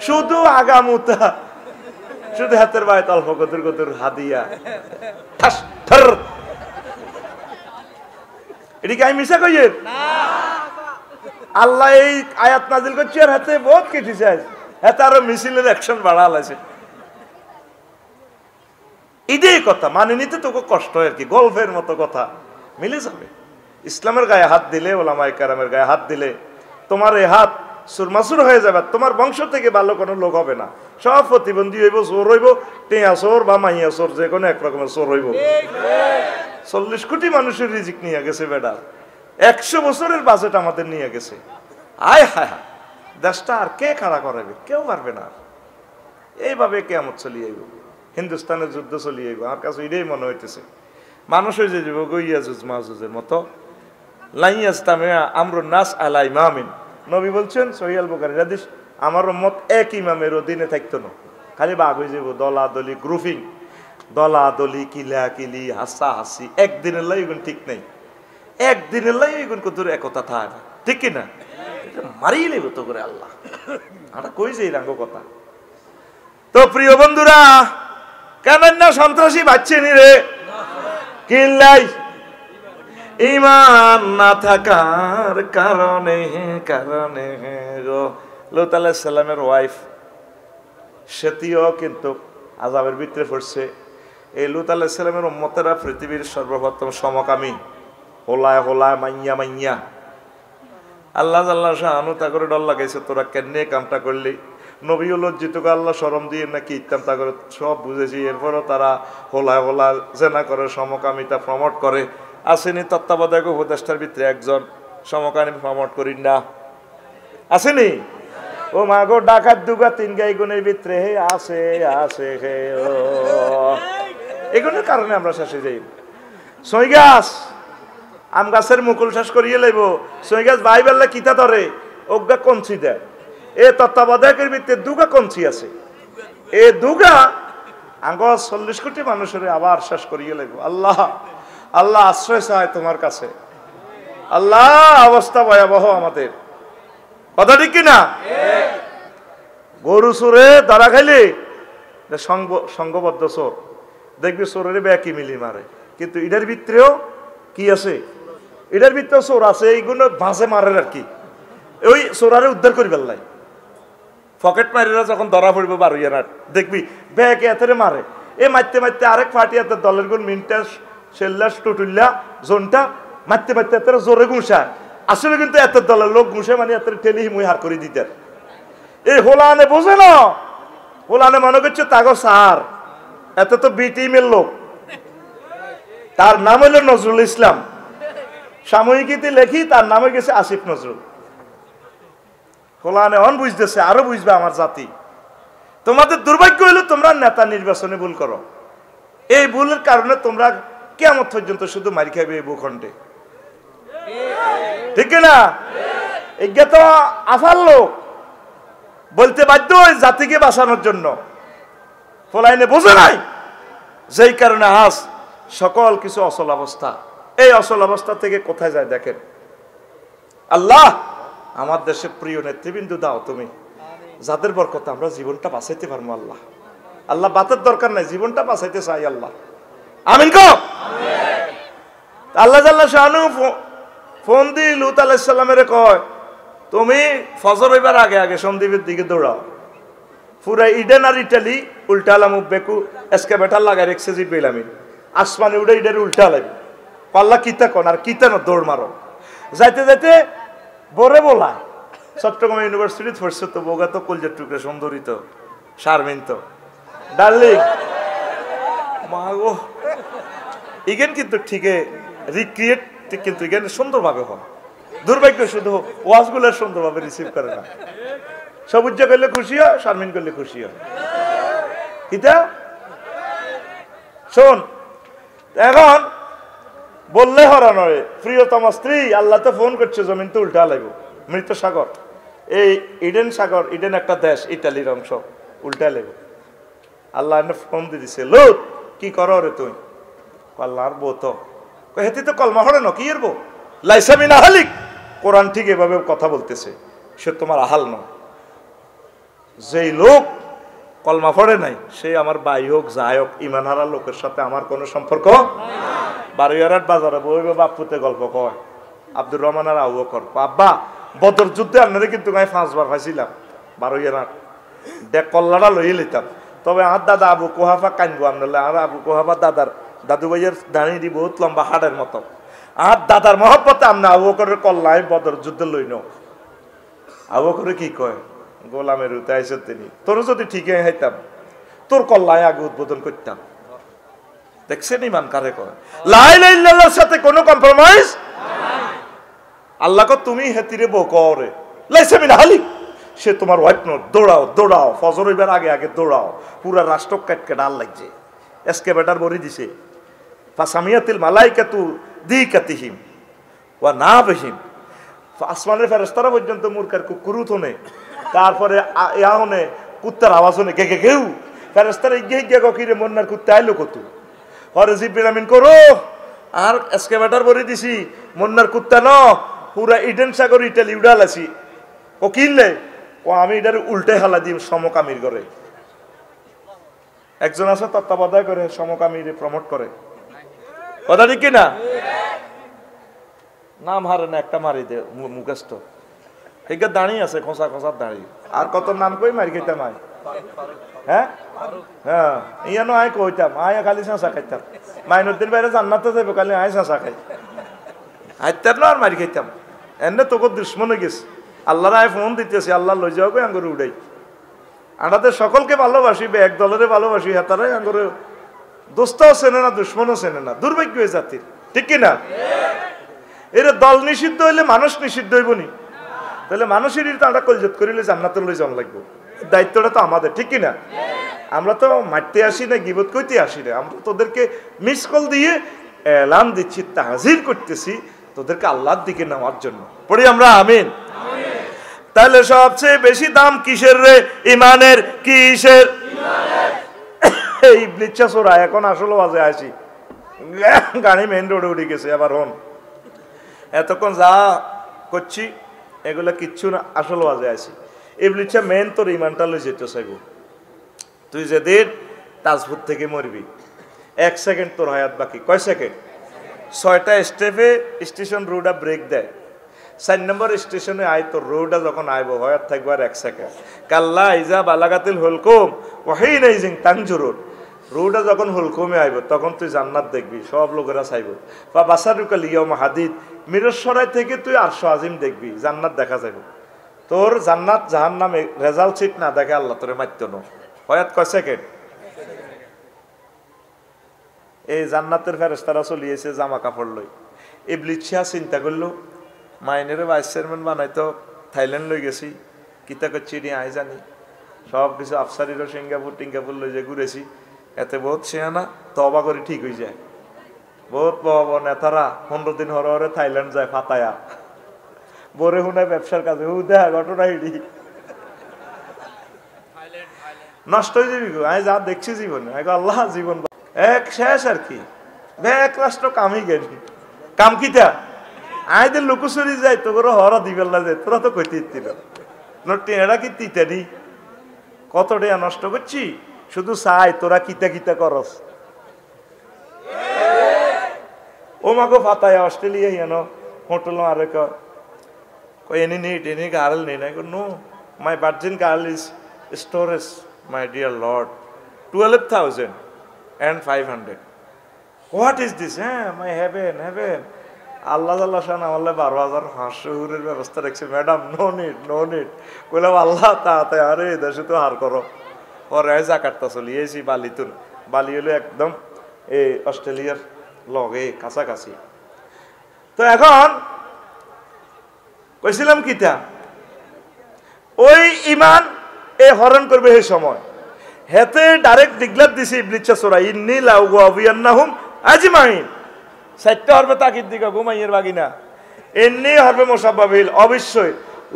শুধু আগামুতা, শুধু হাতের বাইত অল্প কদর কদর হাদিয়া। এটি কি আমি মিশা কইয়ের? আল্লাহ এই আয়াত নাজিল করছে আর হাতে বহুত ক্রিটিসাইজ, হাতে আরো মিছিলের অ্যাকশন বাড়া লাইছে। এটাই কথা মানে নিতে তো কষ্ট আর কি, গল্পের মতো কথা মিলে যাবে। ইসলামের গায়ে হাত দিলে, ওলামায়ে কেরামের গায়ে হাত দিলে তোমার এই হাত সুরমাসুর হয়ে যাবে, তোমার বংশ থেকে ভালো কোনো লোক হবে না, সব প্রতিবন্ধী হইব, চোর হইব, টেয়া চোর বা মাইয়া চোর, যে কোনো এক রকমের চোর হইব। 40 কোটি মানুষের রিজিক নিয়ে গেছে বেটা, 100 বছরের বাজেট আমাদের নিয়ে গেছে। আয় হায় হায়, দেশটা আর কে খাড়া করাবে? কেউ পারবে না। এইভাবে কিয়ামত চলিয়ে আইব, হিন্দুস্তানের যুদ্ধ চলিয়ে আইব। আমার কাছে এটাই মনে হইতেছে, মানুষ হয়ে যাবে গইয়াজুজ মাহুজের মতো। লাইয়াস্তামিয়া আমরুন নাস আলা ইমামিন, নবী বলছেন সহিহ আল বুখারীর হাদিস, আমার উম্মত এক ইমামের অধীনে থাকতো না, খালি ভাগ হয়ে যাব, দলাদলি গ্রুপিং, দলাদলি কিলাকিলি হাসাহাসি, একদিনের লাই এগুন ঠিক নাই, একদিনের লাই এগুন কত একতা থাক, ঠিক কিনা? মারিয়ে নেব তো করে আল্লাহ, আমরা কই যে রাঙ্গ কথা। তো প্রিয় বন্ধুরা, কেন না সন্ত্রাসী বাচ্চা নি রে কিল্লাই ইমান না থাকার কারণে কারণে গো লূত আলাইহিস সালামের ওয়াইফ সেটিও কিন্তু আযাবের ভিতরে পড়ছে। এই লূত আলাইহিস সালামের উম্মতেরা পৃথিবীর সর্বপ্রথম সমকামী হোলায় হোলায় মাইয়া মাইয়া আল্লাহ আল্লাহ শাহানু তা করে ডর লাগাইছে তোরা কেন কামটা করলি নবীও লজ্জিত করে আল্লাহ শরম দিয়ে নাকি ইত্যাম তা করে সব বুঝেছি। এরপরও তারা হোলায় হোলা জেনা করে সমকামিতা প্রমোট করে। আসেনি তত্ত্বাবধায়ক উপদেষ্টার ভিতরে একজন সমকামী প্রমোট করি না আসেনি ও মা গো ডাকাত দুগা তিন গাই গুণের ভিতরে হে আসে আসে হে ও এগুলোর কারণে আমরা শেষে যাই। সই গাছ আম গাছের মুকুল শেষ করিয়ে লাইব সই গাছ ভাই বেললে কিতা ধরে ওগা কঞ্চি দেয়। এ তত্ত্বাবধায়কের ভিতরে দুগা কঞ্চি আছে এ দুগা আঙ্গ 40 কোটি মানুষের আবার শেষ করিয়ে লাইব। আল্লাহ আল্লাহ আশ্রয় চায় তোমার কাছে। আল্লাহ অবস্থা ভয়াবহ আমাদের কথা ঠিক কিনা? গরু চোরে ধরা খাইলে সংঘবদ্ধ চোর দেখবি চোরের ব্যাকি মিলি মারে কিন্তু এটার ভিতরেও কি আছে এটার ভিতরেও চোর আছে এইগুলো ভাঁজে মারে আর কি ওই চোরারে উদ্ধার করি পেলাই পকেট মারিরা যখন ধরা পড়বে বারুইয়া নাট দেখবি ব্যাগ এতে মারে এ মারতে মারতে আরেক পার্টি এত দলের গুণ মিনটাস সেল্লাস টুটুল্লা জোনটা মারতে মারতে এত জোরে ঘুষায় আসলে কিন্তু এত দলের লোক ঘুষে মানে এত টেলি মুই হার করে দিতেন। এই হোলানে বোঝে না হোলানে মনে করছে তাগো সার এত তো বি টিমের লোক তার নাম হইল নজরুল ইসলাম সাময়িকীতে লেখি তার নামে গেছে আসিফ নজরুল। হোলানে অন বুঝতেছে আরো বুঝবে আমার জাতি। তোমাদের দুর্ভাগ্য হইলো তোমরা নেতা নির্বাচনে ভুল করো এই ভুলের কারণে তোমরা কিয়ামত পর্যন্ত শুধু মারি খাইবে এই ভূখণ্ডে ঠিক না? এগুলো তো আফার লোক বলতে বাধ্য ওই জাতিকে বাঁচানোর জন্য ফলাইনে বোঝে নাই যেই কারণে আজ সকল কিছু অচল অবস্থা। এই অচল অবস্থা থেকে কোথায় যায় দেখেন। আল্লাহ আমার দেশের প্রিয় নেতৃবৃন্দু দাও তুমি যাদের বরকতে আমরা জীবনটা বাঁচাইতে পারবো। আল্লাহ আল্লাহ বাতের দরকার নাই জীবনটা বাঁচাইতে চাই আল্লাহ আমিন কো আল্লাহ জাল্লা শানু ফোন দি লূত আলাইহিস সালামের কয় তুমি ফজর হইবার আগে আগে সন্দ্বীপের দিকে দৌড়াও পুরা ইডেন আর ইটালি উল্টালাম বেকু এসকেভেটার লাগাই রেখছে জি পেলামি আসমানে উড়ে ইডের উল্টা লাগবে পাল্লা কিতা কন আর কিতা না দৌড় মারো যাইতে যাইতে বরে বলায় চট্টগ্রাম ইউনিভার্সিটি পড়ছে তো বোগা তো কলজের টুকরে সুন্দরী তো শারমিন তো ডার্লিং মাগো ইগেন কিন্তু ঠিকই রিক্রিয়েট কিন্তু ইগেন সুন্দরভাবে হয়। দুর্ভাগ্য শুধু ওয়াজগুলো সুন্দরভাবে রিসিভ করে না। সবুজ করলে খুশি হয় শারমিন করলে খুশি হয় কিতা শোন এখন বললে হরানো প্রিয়তম স্ত্রী আল্লাহ তো ফোন করছে জমিন তো উল্টা লাগবে মৃত সাগর এই ইডেন সাগর ইডেন একটা দেশ ইটালির অংশ উল্টা লাগবে আল্লাহ ফোন দিয়ে দিছে লূত কি করো রে তুই আল্লাহর বউ তো হেতি তো কলমা হরে ন কি এরবো লাইসামিন আহালিক কোরআন ঠিক এভাবে কথা বলতেছে সে তোমার আহাল নয়। যেই লোক কলমা পড়ে নাই সে আমার ভাই হোক যাই হোক ইমান হারা লোকের সাথে আমার কোনো সম্পর্ক বারুইয়ারাট বাজারে বইবে বাপুতে গল্প কয় আব্দুর রহমান আর আবু বকর আব্বা বদর যুদ্ধে আপনারা কিন্তু আমি 5 বার পাইছিলাম বারুইয়ারাট দেখ কল্লাটা লইয়ে লইতাম তবে আমার দাদা আবু কোহাফা কানবো আপনার আর আবু কোহাফা দাদার দাদু ভাইয়ের দাঁড়িয়ে দি বহুত লম্বা হাড়ের মতো আর দাদার মহব্বতে আমরা আবু বকরের কল্লায় বদর যুদ্ধে লইন আবু বকরে কি কয় গোলামের উতে আইসে তিনি তোর যদি ঠিকই হাইতাম তোর কল্লায় আগে উদ্বোধন করতাম। দেখছেন ইমান কারে কয় লা ইলাহা ইল্লাল্লাহর সাথে কোনো কম্প্রোমাইজ আল্লাহকে তুমি হেতিরে বউ করে লাইসা মিন হালিক সে তোমার ওয়াইফ ন দৌড়াও দৌড়াও ফজর হইবার আগে আগে দৌড়াও পুরা রাষ্ট্র কাটকে ডাল লাগছে এসকেভেটার বড়ি দিছে ফাসামিয়াতিল মালাইকাতু দিকাতিহিম ওয়া নাবহিম আসমানের ফেরেশতারা পর্যন্ত মুরকার কুকুরুত হনে তারপরে ইয়াহনে কুত্তার আওয়াজ হনে গে গে গেউ ফেরেশতারা ইগে ইগে গকিরে মন্নার কুত্তা আইলো কত পরে জিবরিল আমিন করো আর এসকেভেটার বড়ি দিছি মন্নার কুত্তা ন পুরা ইডেন সাগর ইটালি উড়ালাছি ও কিনলে ও আমি এটার উল্টে হালা দিই সমকামির ঘরে একজন আছে তত্ত্বাবধায় করে, সমকামীরে প্রমোট করে, কথা ঠিক কিনা? নাম হারে না, একটা মারি দে মুখস্থ, একে দাঁড়িয়ে আছে খোঁচা খোঁচার দাঁড়িয়ে। আর কত নাম কই মারি খেতাম আয়, হ্যাঁ হ্যাঁ, ইয়ানো আয় কইতাম, আয় খালি শাঁসা খাইতাম, মাইনুদ্দিন বাইরে জান্নাতে যাবো খালি আয় শাঁসা খাই, আইতার না আর মারি খাইতাম। এনে তোকে দুশ্মন হয়ে গেছে, আল্লাহর আয় ফোন দিতেছি, আল্লাহ লই যাও কই আঙ্গুরে উড়াই। আমাদের সকলকে ভালোবাসি, এক দলের ভালোবাসি, তারাই আঙ্গুরে দোস্তাও চেনে না, দুশ্মনও চেনে না, দুর্ভাগ্য হয়ে জাতির, ঠিক কিনা? এর দল নিষিদ্ধ হইলে মানুষ নিষিদ্ধ হইব নি? তাহলে মানুষের আমরা কলজত করিলে জান্নাতে লই যাওয়া লাগবো, দায়িত্বটা তো আমাদের, ঠিক কিনা? আমরা তো মারতে আসি না, গিবত কইতে আসি না, আমরা তোদেরকে মিস কল দিয়ে এলান দিচ্ছি, তাহাজির করতেছি তোদেরকে আল্লাহর দিকে নেওয়ার জন্য। পড়ি আমরা আমিন। তাহলে সবচেয়ে বেশি দাম কিসের রে? ইমানের। কিসের? এই ইবলিচ্ছা চোরা এখন আসলে বাজে আসি, গাড়ি মেন রোডে উঠে গেছে। আবার হন এতক্ষণ যা করছি এগুলো কিচ্ছু না, আসলে বাজে আসি। ইবলিচ্ছা মেন তোর ইমানটা লই যেতে চাইব। তুই যেদিন তাজপুর থেকে মরবি, 1 সেকেন্ড তোর হায়াত বাকি। কয় সেকেন্ড? 6টা স্টেপে স্টেশন রোডা ব্রেক দেয়, 4 নম্বর স্টেশনে আয়, তোর রোডা যখন আইব হয়াত থাকবো আর 1 সেকেন্ড। কাল্লা ইজা বালাগাতিল হুলকুম ওয়াহিনাইজিং তানজুরুন, রোডা যখন হুলকুমে আইব তখন তুই জান্নাত দেখবি, সব লোকেরা চাইব। বা বাসারুকা লিয়াউমা হাদিদ, মিরসরাই থেকে তুই আরশ আজিম দেখবি, জান্নাত দেখা যাবে। তোর জান্নাত জাহান্নামে রেজাল্ট শিট না দেখে আল্লাহ তোরে মারত না। হয়াত কয় সেকেন্ড? এই জান্নাতের ফেরেশতারা চলিয়েছে জামা কাপড় লই। ইবলিচ্ছা চিন্তা করলো, মাইনের ভাইস চেয়ারম্যান বানাইতো, থাইল্যান্ড লই গেছি, কিতা করছি নি আই জানি, সব কিছু আফসারিরও সিঙ্গাপুর টিঙ্গাপুর লই যে ঘুরেছি, এতে বহুত সেয়ানা তবা করে ঠিক হয়ে যায়। বহুত বড় নেতারা 15 দিন হরে হরে থাইল্যান্ড যায় ফাতায়া, বরে হুনায় ব্যবসার কাজে, হু দেখা ঘটনা হিডি নষ্ট হয়ে যাবি গো। আমি যা দেখছি জীবনে, আল্লাহ জীবন এক শেষ আর কি, এক রাষ্ট্র কামই গেলি কাম কিতা আইদের লুকুচুরি যাই, তো করে হরা দিবেলা যায়, তোরা তো কইতে ইত্তিল এরা কি তিতানি কত টাকা নষ্ট করছি, শুধু চাই তোরা কিতা কিতা করস। ও মাগো ফাতায় অস্ট্রেলিয়া ইয়ানো হোটেল আরে এনি নিট এনি গার্ল নেই না, no my virgin girl is storage my dear lord 12,500। What is this? হ্যাঁ মাই হেভেন হেভেন। আল্লাহ আল্লাহ শানা আল্লাহ 12,500 ব্যবস্থা রাখছে। Madam no need no need. কইলাম আল্লাহ তাতে আরে দেশে তো হার করো। পরে জাকার্তা চলিয়েছি বালিতুন, বালি হলো একদম এই অস্ট্রেলিয়ার লগে কাছাকাছি। তো এখন কইছিলাম কিতা, ওই ইমান এ হরণ করবে সেই সময় হেতে ডাইরেক্ট ডিক্লেয়ার দিছে ইবলিচ্ছা সূরা ইন্নী লাউগাবিয়ান্নাহুম আজমাইন। 4টা হরবে তাকিদ দিকা ঘুমাইয়ের বাগিনা, এন্নি হরবে মুসাব্বাবিল, অবশ্যই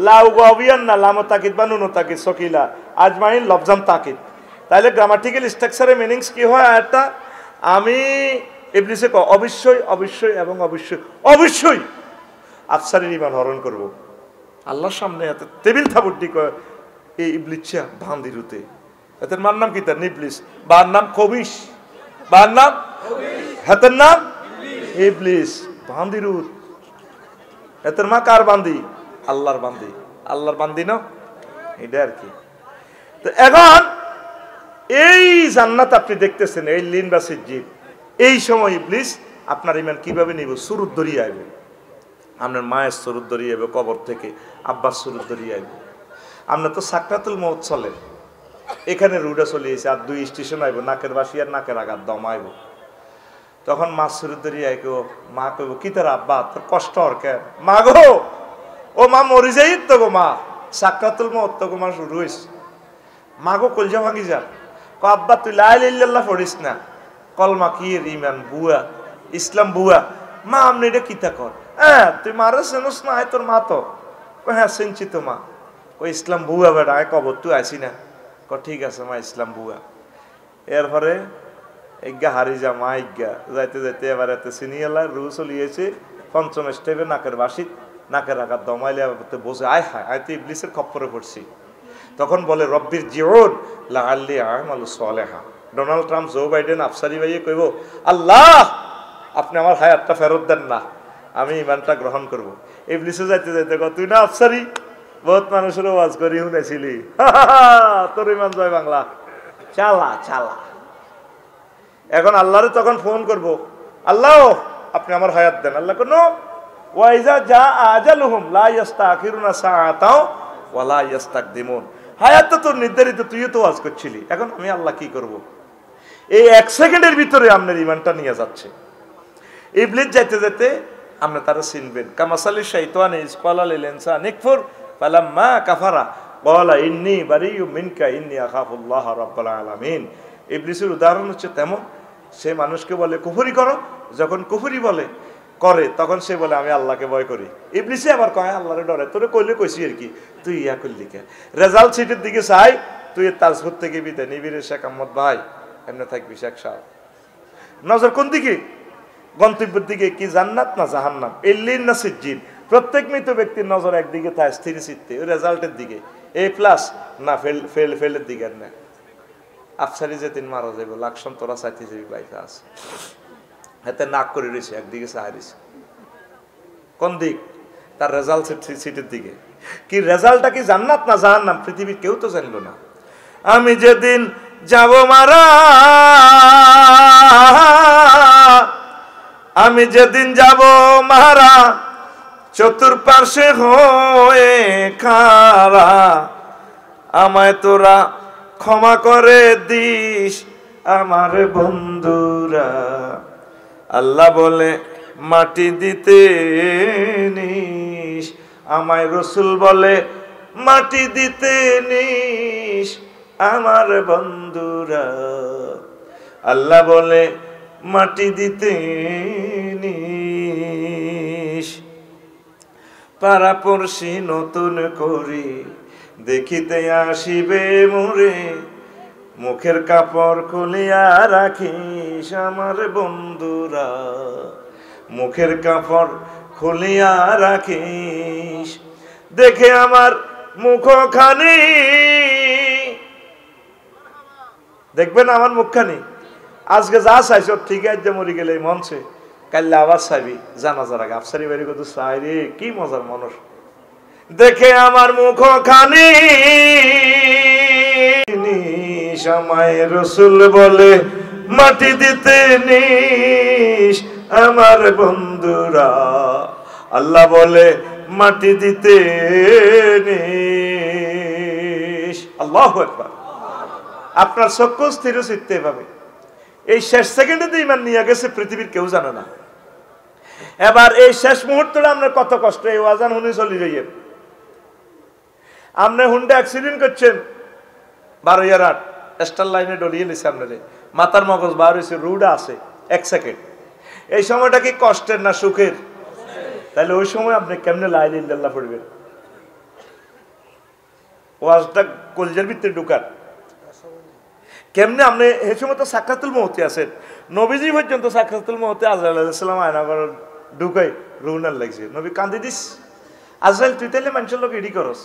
লাউগাবিয়ান্না লাম তাকিদ বা নুন তাকিদ সকিলা, আজমাইন লফজাম তাকিদ। তাহলে গ্রামাটিক্যাল স্ট্রাকচারে মিনিংস কি হয় আয়াতটা? আমি ইবলিসে অবশ্যই অবশ্যই এবং অবশ্যই অবশ্যই আফসারের ইমান হরণ করব। আল্লাহর সামনে এত টেবিল থাবুটি কয় এই ইবলিচ্ছা ভান্দিরুতে, এদের মার নাম কি? তার নিবলিস, বার নাম কবিশ, বার নাম হাতের নাম ইবলিস, ভান্দিরুত। এদের মা কার বান্দি? আল্লাহর বান্দি। আল্লাহর বান্দি না এটা আর কি। তো এখন এই জান্নাত আপনি দেখতেছেন, এই লিন বা সিজ্জিদ, এই সময় ইবলিস আপনার ইমান কিভাবে নিব? সুরুত ধরিয়ে আইবে, আপনার মায়ের সুরুত ধরিয়ে আইবে কবর থেকে, আব্বার সুরুত ধরিয়ে আইবে। আপনার তো সাকরাতুল মউত চলে, এখানে রুডা চলিয়েছে, আর 2 স্টেশন আইব, নাকের বাসি আর নাকের আঘাত দম আইব। তখন মা সুরুত ধরিয়ে আইব, মা কইব কি তোর আব্বা তোর কষ্ট হর কেন? মা গো, ও মা মরি যাই তো গো, মা সাকরাতুল মউত তো গো মা শুরু হয়েছে। মা গো কলজা ভাঙি যা, ক আব্বা তুই লা ইলাহা ইল্লাল্লাহ পড়িস না, কলমা কি ইমান বুয়া, ইসলাম বুয়া। মা আপনি এটা কিতা কর? হ্যাঁ তুই মারে চেনস না, আয় তোর মা তো। হ্যাঁ চিনছি তো মা। ও ইসলাম বুয়া বেটা, আয় কবর তুই আসি না। ঠিক আছে মা ইসলাম বুয়া। এরপরে ইজ্ঞা হারি যা মা, ইজ্ঞা যাইতে যাইতে এবার এতে সিনিয়ালা রু চলিয়েছে 5ম স্টেপে নাকের বাসিত, নাকের আঘাত দমাইলে বসে আয় হায় আয় তো ইবলিসের খপ্পরে পড়ছি। তখন বলে রব্বির জিউন লাআল্লি আমালু সালেহা, ডোনাল্ড ট্রাম্প, জো বাইডেন, আফসারি ভাইয়ে কইব, আল্লাহ আপনি আমার হায়াতটা ফেরত দেন না, আমি ইমানটা গ্রহণ করব। ইবলিসে যাইতে যাইতে কয়, তুই না আফসারি, বহুত মানুষের ওয়াজ করি শুনেছিলি, তোর ইমান জয় বাংলা, চালা চালা। এখন আল্লাহরে তখন ফোন করব, আল্লাহ আপনি আমার হায়াত দেন। আল্লাহ কোন ওয়াইজা যা আজালুহুম লা ইস্তাখিরুনা সাআতাও ওয়া লা ইস্তাকদিমুন। হায়াত তো তোর নির্ধারিত, তুইও তো ওয়াজ করছিলি, এখন আমি আল্লাহ কি করব? এই 1 সেকেন্ডের ভিতরে আপনার ইমানটা নিয়ে যাচ্ছে। ইবলিস যাইতে যেতে আপনি তারা চিনবেন। কামাসালি শাইতান ইজ ক্বালা লিল ইনসানি ইকফুর ফালাম্মা কাফারা ক্বালা ইন্নী বারিয়্যুম মিনকা ইন্নী আখাফুল্লাহ রাব্বুল আলামিন। ইবলিসের উদাহরণ হচ্ছে তেমন, সে মানুষকে বলে কুফরি করো, যখন কুফরি বলে করে তখন সে বলে আমি আল্লাহকে ভয় করি। ইবলিসে আবার কয় আল্লাহরে ডরে, তোরে কইলে কইছি আর কি, তুই ইয়া করলি কে? রেজাল্ট শিটের দিকে চাই, তুই তাজহুদ থেকে বিতে নিবি রে শেখ আহমদ ভাই, এমনি থাকবি শেখ সাহেব। নজর কোন দিকে? গন্তব্যের দিকে, কি জান্নাত না জাহান্নাম, ইল্লিন না সিজ্জিন। প্রত্যেক মৃত ব্যক্তির নজর একদিকে থাকে, স্থির চিত্তে, ওই রেজাল্টের দিকে, এ প্লাস না ফেলের দিকে আর না। আফসারি যেদিন মারা যাইব লাকসম তোরা চাইতে যাবি বাইফে আছে, হাতে নাক করে রয়েছে, একদিকে চাই রয়েছে। কোন দিক? তার রেজাল্ট সিটের দিকে। কি রেজাল্টটা কি জান্নাত না জাহান্নাম পৃথিবীর কেউ তো জানলো না। আমি যেদিন যাব মারা, আমি যেদিন যাব মারা, চতুর্পার্শ্বে হয়ে খারা, আমায় তোরা ক্ষমা করে দিস আমার বন্ধুরা। আল্লাহ বলে মাটি দিতে নিস, আমায় রসুল বলে মাটি দিতে নিস আমার বন্ধুরা। আল্লাহ বলে মাটি দিতে নিস। পাড়াপড়শি নতুন করি দেখিতে আসিবে মোরে, মুখের কাপড় খুলিয়া রাখিস আমার বন্ধুরা, মুখের কাপড় খুলিয়া রাখিস। দেখে আমার মুখখানি, দেখবেন আমার মুখখানি, আজকে যা চাইছ ঠিক আছে, মরি গেলে মনছে, কাল্লা আবার চাইবি জানাজার আগে। আফসারি বাড়ি কত চাই রে, কি মজার মানুষ। দেখে আমার মুখখানি, সময় রসুল বলে মাটি দিতে নিস আমার বন্ধুরা। আল্লাহ বলে মাটি দিতে নিস। আল্লাহু আকবার। আপনার চক্ষু স্থির চিত্তে পাবে। এই শেষ সেকেন্ডে ইমান নিয়ে গেছে পৃথিবীর কেউ জানে না। এবার এই শেষ মুহূর্তটা আপনার কত কষ্ট, এই ওয়াজান শুনে চলে যাইয়েন। আপনি হুন্ডা অ্যাক্সিডেন্ট করছেন 12/8 স্টার লাইনে ডলিয়ে নিছে, আপনার মাথার মগজ বার হয়েছে, রুডা আছে 1 সেকেন্ড। এই সময়টা কি কষ্টের না সুখের? তাহলে ওই সময় আপনি কেমনে লা ইলাহা ইল্লাল্লাহ পড়বেন? ওয়াজটা কলজের ভিতরে ঢুকার কেমনে? আপনি এই সময় তো সাকরাতুল মউতে আছেন। নবীজি পর্যন্ত সাকরাতুল মউতে আজরাইল আলাইহিস সালাম আয়না করে ঢুকাই রুনার লাগছে, নবী কান্দি দিস, আজরাইল তুই তাহলে মানুষের লোক এডি করস,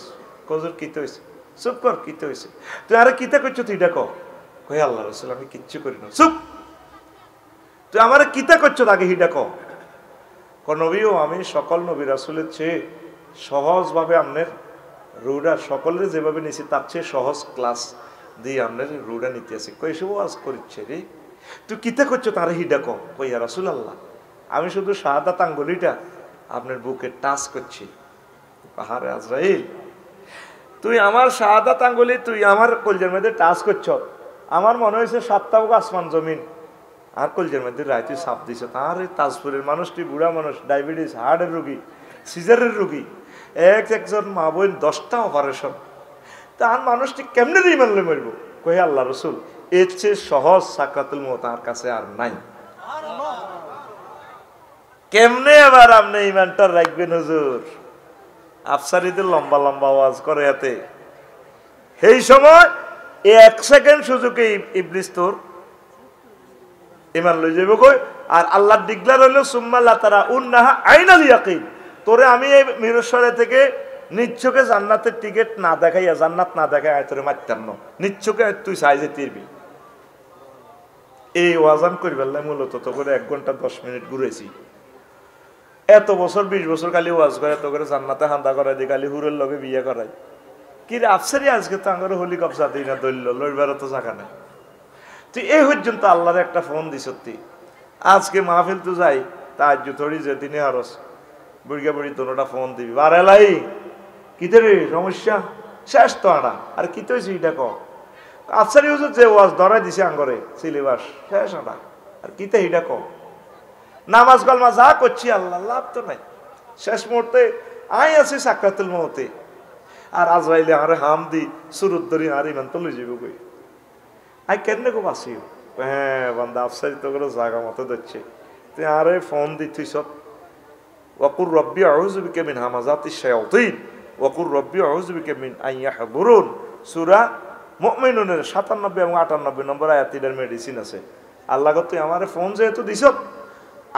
কজুর কিতে হয়েছে, চুপ কর, কিতে হয়েছে, তুই আরে কিতা করছো, তুই এটা কই আল্লাহ রাসূল আমি কিচ্ছু করি না, চুপ, তুই আমার কিতা করছো আগে হিডা নবীও আমি সকল নবী রাসূলের চেয়ে সহজভাবে আপনার রুডা সকলের যেভাবে নিছি তার চেয়ে সহজ ক্লাস দিয়ে আপনার রুডা নিতে আসি। কই এসব ওয়াজ করছে রে, তুই কিতা করছো তার হিডা কই ইয়া রাসূলুল্লাহ আমি শুধু শাহাদাত আঙ্গুলিটা আপনার বুকে টাচ করছি। পাহাড়ে আজরাইল তুই আমার শাহাদাত আঙ্গুলি তুই আমার কলজের মধ্যে টাচ করছ, আমার মনে হয়েছে 7টা আসমান জমিন আর কলজের মধ্যে রায় তুই সাপ দিছ। তার এই তাজপুরের মানুষটি বুড়া মানুষ, ডায়াবেটিস, হার্টের রুগী, সিজারের রুগী, একজন মা বোন 10টা অপারেশন, তার মানুষটি কেমনে ইমান লই মরব? কই আল্লাহ রাসূল এর চেয়ে সহজ সাকরাতুল মউত তার কাছে আর নাই। কেমনে এবার আপনি ইমানটা রাখবেন হুজুর? আফসারিদের লম্বা লম্বা আওয়াজ করে এতে, এই সময় এই 1 সেকেন্ড সুযোগে ইবলিস তোর ইমান লই যাইব কই। আর আল্লাহ ডিক্লেয়ার হইল সুম্মা লা তারা উন্নাহা আইনাল ইয়াকিন, তোরে আমি এই মিরসরে থেকে নিচ্ছকে জান্নাতের টিকিট না দেখাইয়া, জান্নাত না দেখাই তোরে মারতাম না, নিচ্ছকে তুই চাই যেতে পারবি। এই ওয়াজান করি বেলায় মূলত তো করে 1 ঘন্টা 10 মিনিট ঘুরেছি। এত বছর 20 বছর খালি ওয়াজ করে তো করে জান্নাতে হান্দা করাই দিই, খালি হুরের লগে বিয়ে করাই। কি রে আফসারি আজকে তো আঙ্গরে হলি কবজা দিই না, দৈল্য লইবার তো জায়গা নাই। তুই এই পর্যন্ত আল্লাহর একটা ফোন দি সত্যি আজকে মাহফিল তো যাই তার থরি যে দিনে আরস বুড়িয়া বুড়ি দোনোটা ফোন দিবি বারেলাই কিতে রে সমস্যা শেষ তো আনা আর কি তৈছি এটা ক আফসারি হুজুর যে ওয়াজ ধরাই দিছে আঙ্গরে সিলেবাস শেষ আনা আর কিতে এটা ক নামাজ কালমা যা করছি আল্লাহ লাভ তো নাই। শেষ মুহূর্তে আই আছি সাকরাতুল মউতে আর আজরাইলে আরে হাম দি সুরত ধরি আর ইমান তো লই যাব কই আই কেন গো বাসি। হ্যাঁ বান্দা আফসারি তো করে জায়গা মতো দিচ্ছে তুই আরে ফোন দিছিস ওয়াকুর রব্বি আউযু বিকা মিন হামাযাতিশ শায়াতিন ওয়াকুর রব্বি আউযু বিকা মিন আন ইয়াহদুরুন। সূরা মুমিনুনের 97 এবং 98 নম্বর আয়াতের মেডিসিন আছে। আল্লাহ গো তুই আমারে ফোন যেহেতু দিছ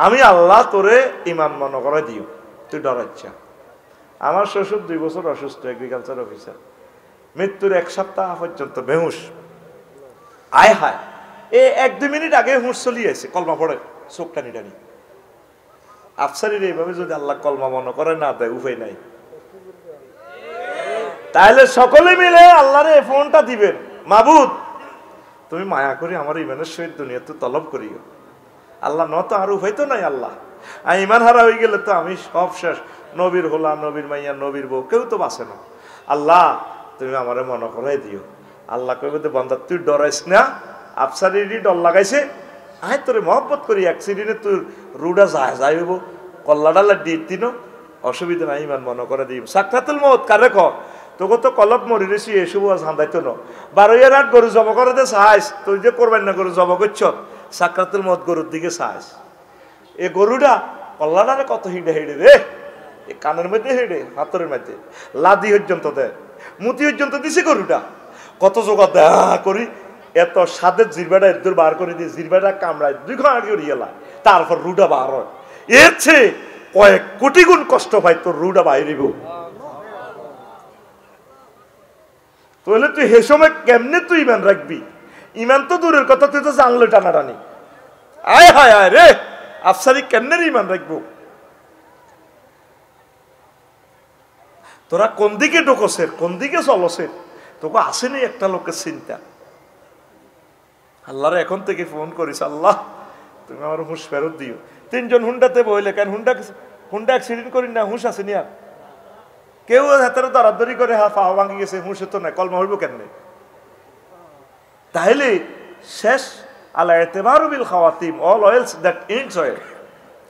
আমি আল্লাহ তোরে ইমান মনে করে দিও, তুই ডরাচ্ছা। আমার শ্বশুর 2 বছর অসুস্থ, এগ্রিকালচার অফিসার, মৃত্যুর 1 সপ্তাহ পর্যন্ত বেহুশ। আয় হায় এ 1-2 মিনিট আগে হুঁশ চলিয়ে আছে, কলমা পড়ে চোখ টানি টানি। আফসারির এইভাবে যদি আল্লাহ কলমা মনে করে না দেয় উপায় নাই। তাহলে সকলে মিলে আল্লাহরে ফোনটা দিবেন, মাবুদ তুমি মায়া করে আমার ইমানের সহিত দুনিয়াতে তলব করিও। আল্লাহ নত আর উপায় তো নাই। আল্লাহ আমি ইমান হারা হয়ে গেলে তো আমি সব শেষ, নবীর হোলা নবীর মাইয়া নবীর বউ কেউ তো বাঁচে না। আল্লাহ তুমি আমারে মনে করাই দিও। আল্লাহ কইবে তো বান্দা তুই ডরাইস না, আফসারিরই ডর লাগাইছে, আয় তোরে মহব্বত করি অ্যাক্সিডেন্টে তোর রুডা যায় যাইব কল্লাডালা দিন অসুবিধা নাই, ইমান মনে করে দিব। সাকরাতুল মউত কারে ক তোকে তো কলব মরি রেছি এসব হান্দাইতো না 12 রাত গরু জব করে দে চাইস তুই যে করবেন না গরু জব করছ সাকরাতুল মউত গরুর দিকে চাইস। এ গরুটা কল্লাডারে কত হিডে হিডে রে, এ কানের মধ্যে হিডে হাতরের মধ্যে লাদি পর্যন্ত দেয়, মুতি পর্যন্ত দিছে গরুটা কত জোগাড় দেয় করি এত স্বাদের জিরবাটা এর বার করে দিয়ে জিরবাটা কামড়ায় 2 ঘন্টা করে গেলা তারপর রুডা বার হয়। এর চেয়ে কয়েক কোটি গুণ কষ্ট পাই তোর রুডা বাইরিব। তাহলে তুই হে সময় কেমনে তুই ইমান রাখবি? ইমান তো দূরের কথা, তুই তো জানলে টানাটানি। আয় হায় আয় রে আফসারি কেমনে ইমান রাখবো? তোরা কোন দিকে ঢোকসের কোন দিকে চলসের তোকে আসেনি একটা লোকের চিন্তা। আল্লাহরে এখন থেকে ফোন করিস, আল্লাহ তুমি আমার হুঁশ ফেরত দিও। 3 জন হুন্ডাতে বইলে কেন হুন্ডা অ্যাক্সিডেন্ট করি না, হুঁশ আসেনি আর কেউ হাতের দরাদরি করে পা ভাঙি গেছে, হুঁশে তো নাই, কলমা হইব কেন? তাহলে শেষ আলা ইতিবারু বিল খাওয়াতিম, all oils that ends oil.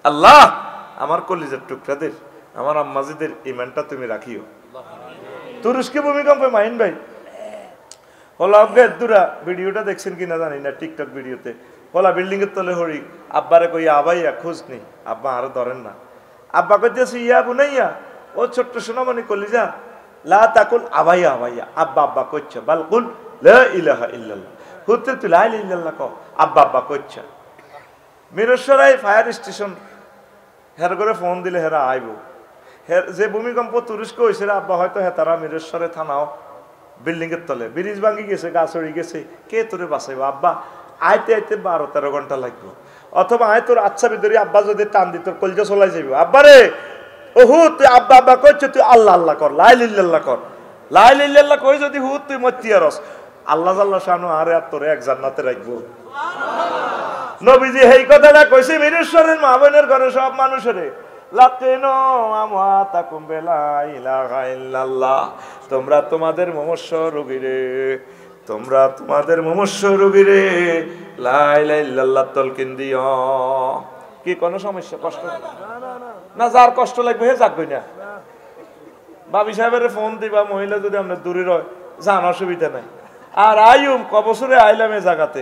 আল্লাহ আমার কলিজার টুকরাদের আমার আম্মাজিদের ইমানটা তুমি রাখিও। তুরস্কে ভূমিকম্পে মাইন ভাই হলা দুরা ভিডিওটা দেখছেন কিনা জানি না, টিকটক ভিডিওতে হলা বিল্ডিং এর তলে হরি আব্বারে কইয়া আবাইয়া খোঁজ নেই, আব্বা আরো ধরেন না। আব্বা কইতেছে ইয়া বুনাইয়া, ও ছোট্ট সোনামণি কলিজা লা তাকুল আবাইয়া আবাইয়া, আব্বা আব্বা কইছে বাল কুল লা ইলাহা ইল্লাল্লাহ, হুতে তুই লা ইলাহা ইল্লাল্লাহ ক, আব্বা আব্বা কইছে। মিরসরাই ফায়ার স্টেশন হের করে ফোন দিলে হেরা আইব। হের যে ভূমিকম্প তুরস্ক হয়েছে আব্বা হয়তো হেতারা মিরেশ্বরে থানাও বিল্ডিং এর তলে ব্রিজ ভাঙি গেছে, গাছ উড়ি গেছে, কে তোরে বাঁচাইব? আব্বা আইতে আইতে 12-13 ঘন্টা লাগবে। অথবা আয় তোর আচ্ছা ভিতরে আব্বা যদি টান দি তোর কলজা চলাই যাইব। আব্বা রে ওহু তুই আব্বা আব্বা করছ, তুই আল্লাহ আল্লাহ কর, লা ইলাহা ইল্লাল্লাহ কর, লা ইলাহা ইল্লাল্লাহ কই যদি হু তুই মতিয়ারস আল্লাহ জাল্লাহ শানু আরে আর তোরে এক জান্নাতে রাখবো। নবীজি এই কথাটা কইছে মিরেশ্বরের মা বোনের ঘরে সব মানুষের লাকিনো আমওয়াতাকুম বিলা ইলাহা ইল্লাল্লাহ, তোমরা তোমাদের মমস্য রোগীরে, তোমরা তোমাদের মমস্য রোগীরে লা ইলাহা ইল্লাল্লাহ তলকিন দিও। কি কোনো সমস্যা কষ্ট না? যার কষ্ট লাগবে হে যাকবই না। বাবি সাহেবের ফোন দিবা, মহিলা যদি আমরা দূরে রয় জান অসুবিধা নাই। আর আইম ক বছরে আইলাম এ জায়গাতে,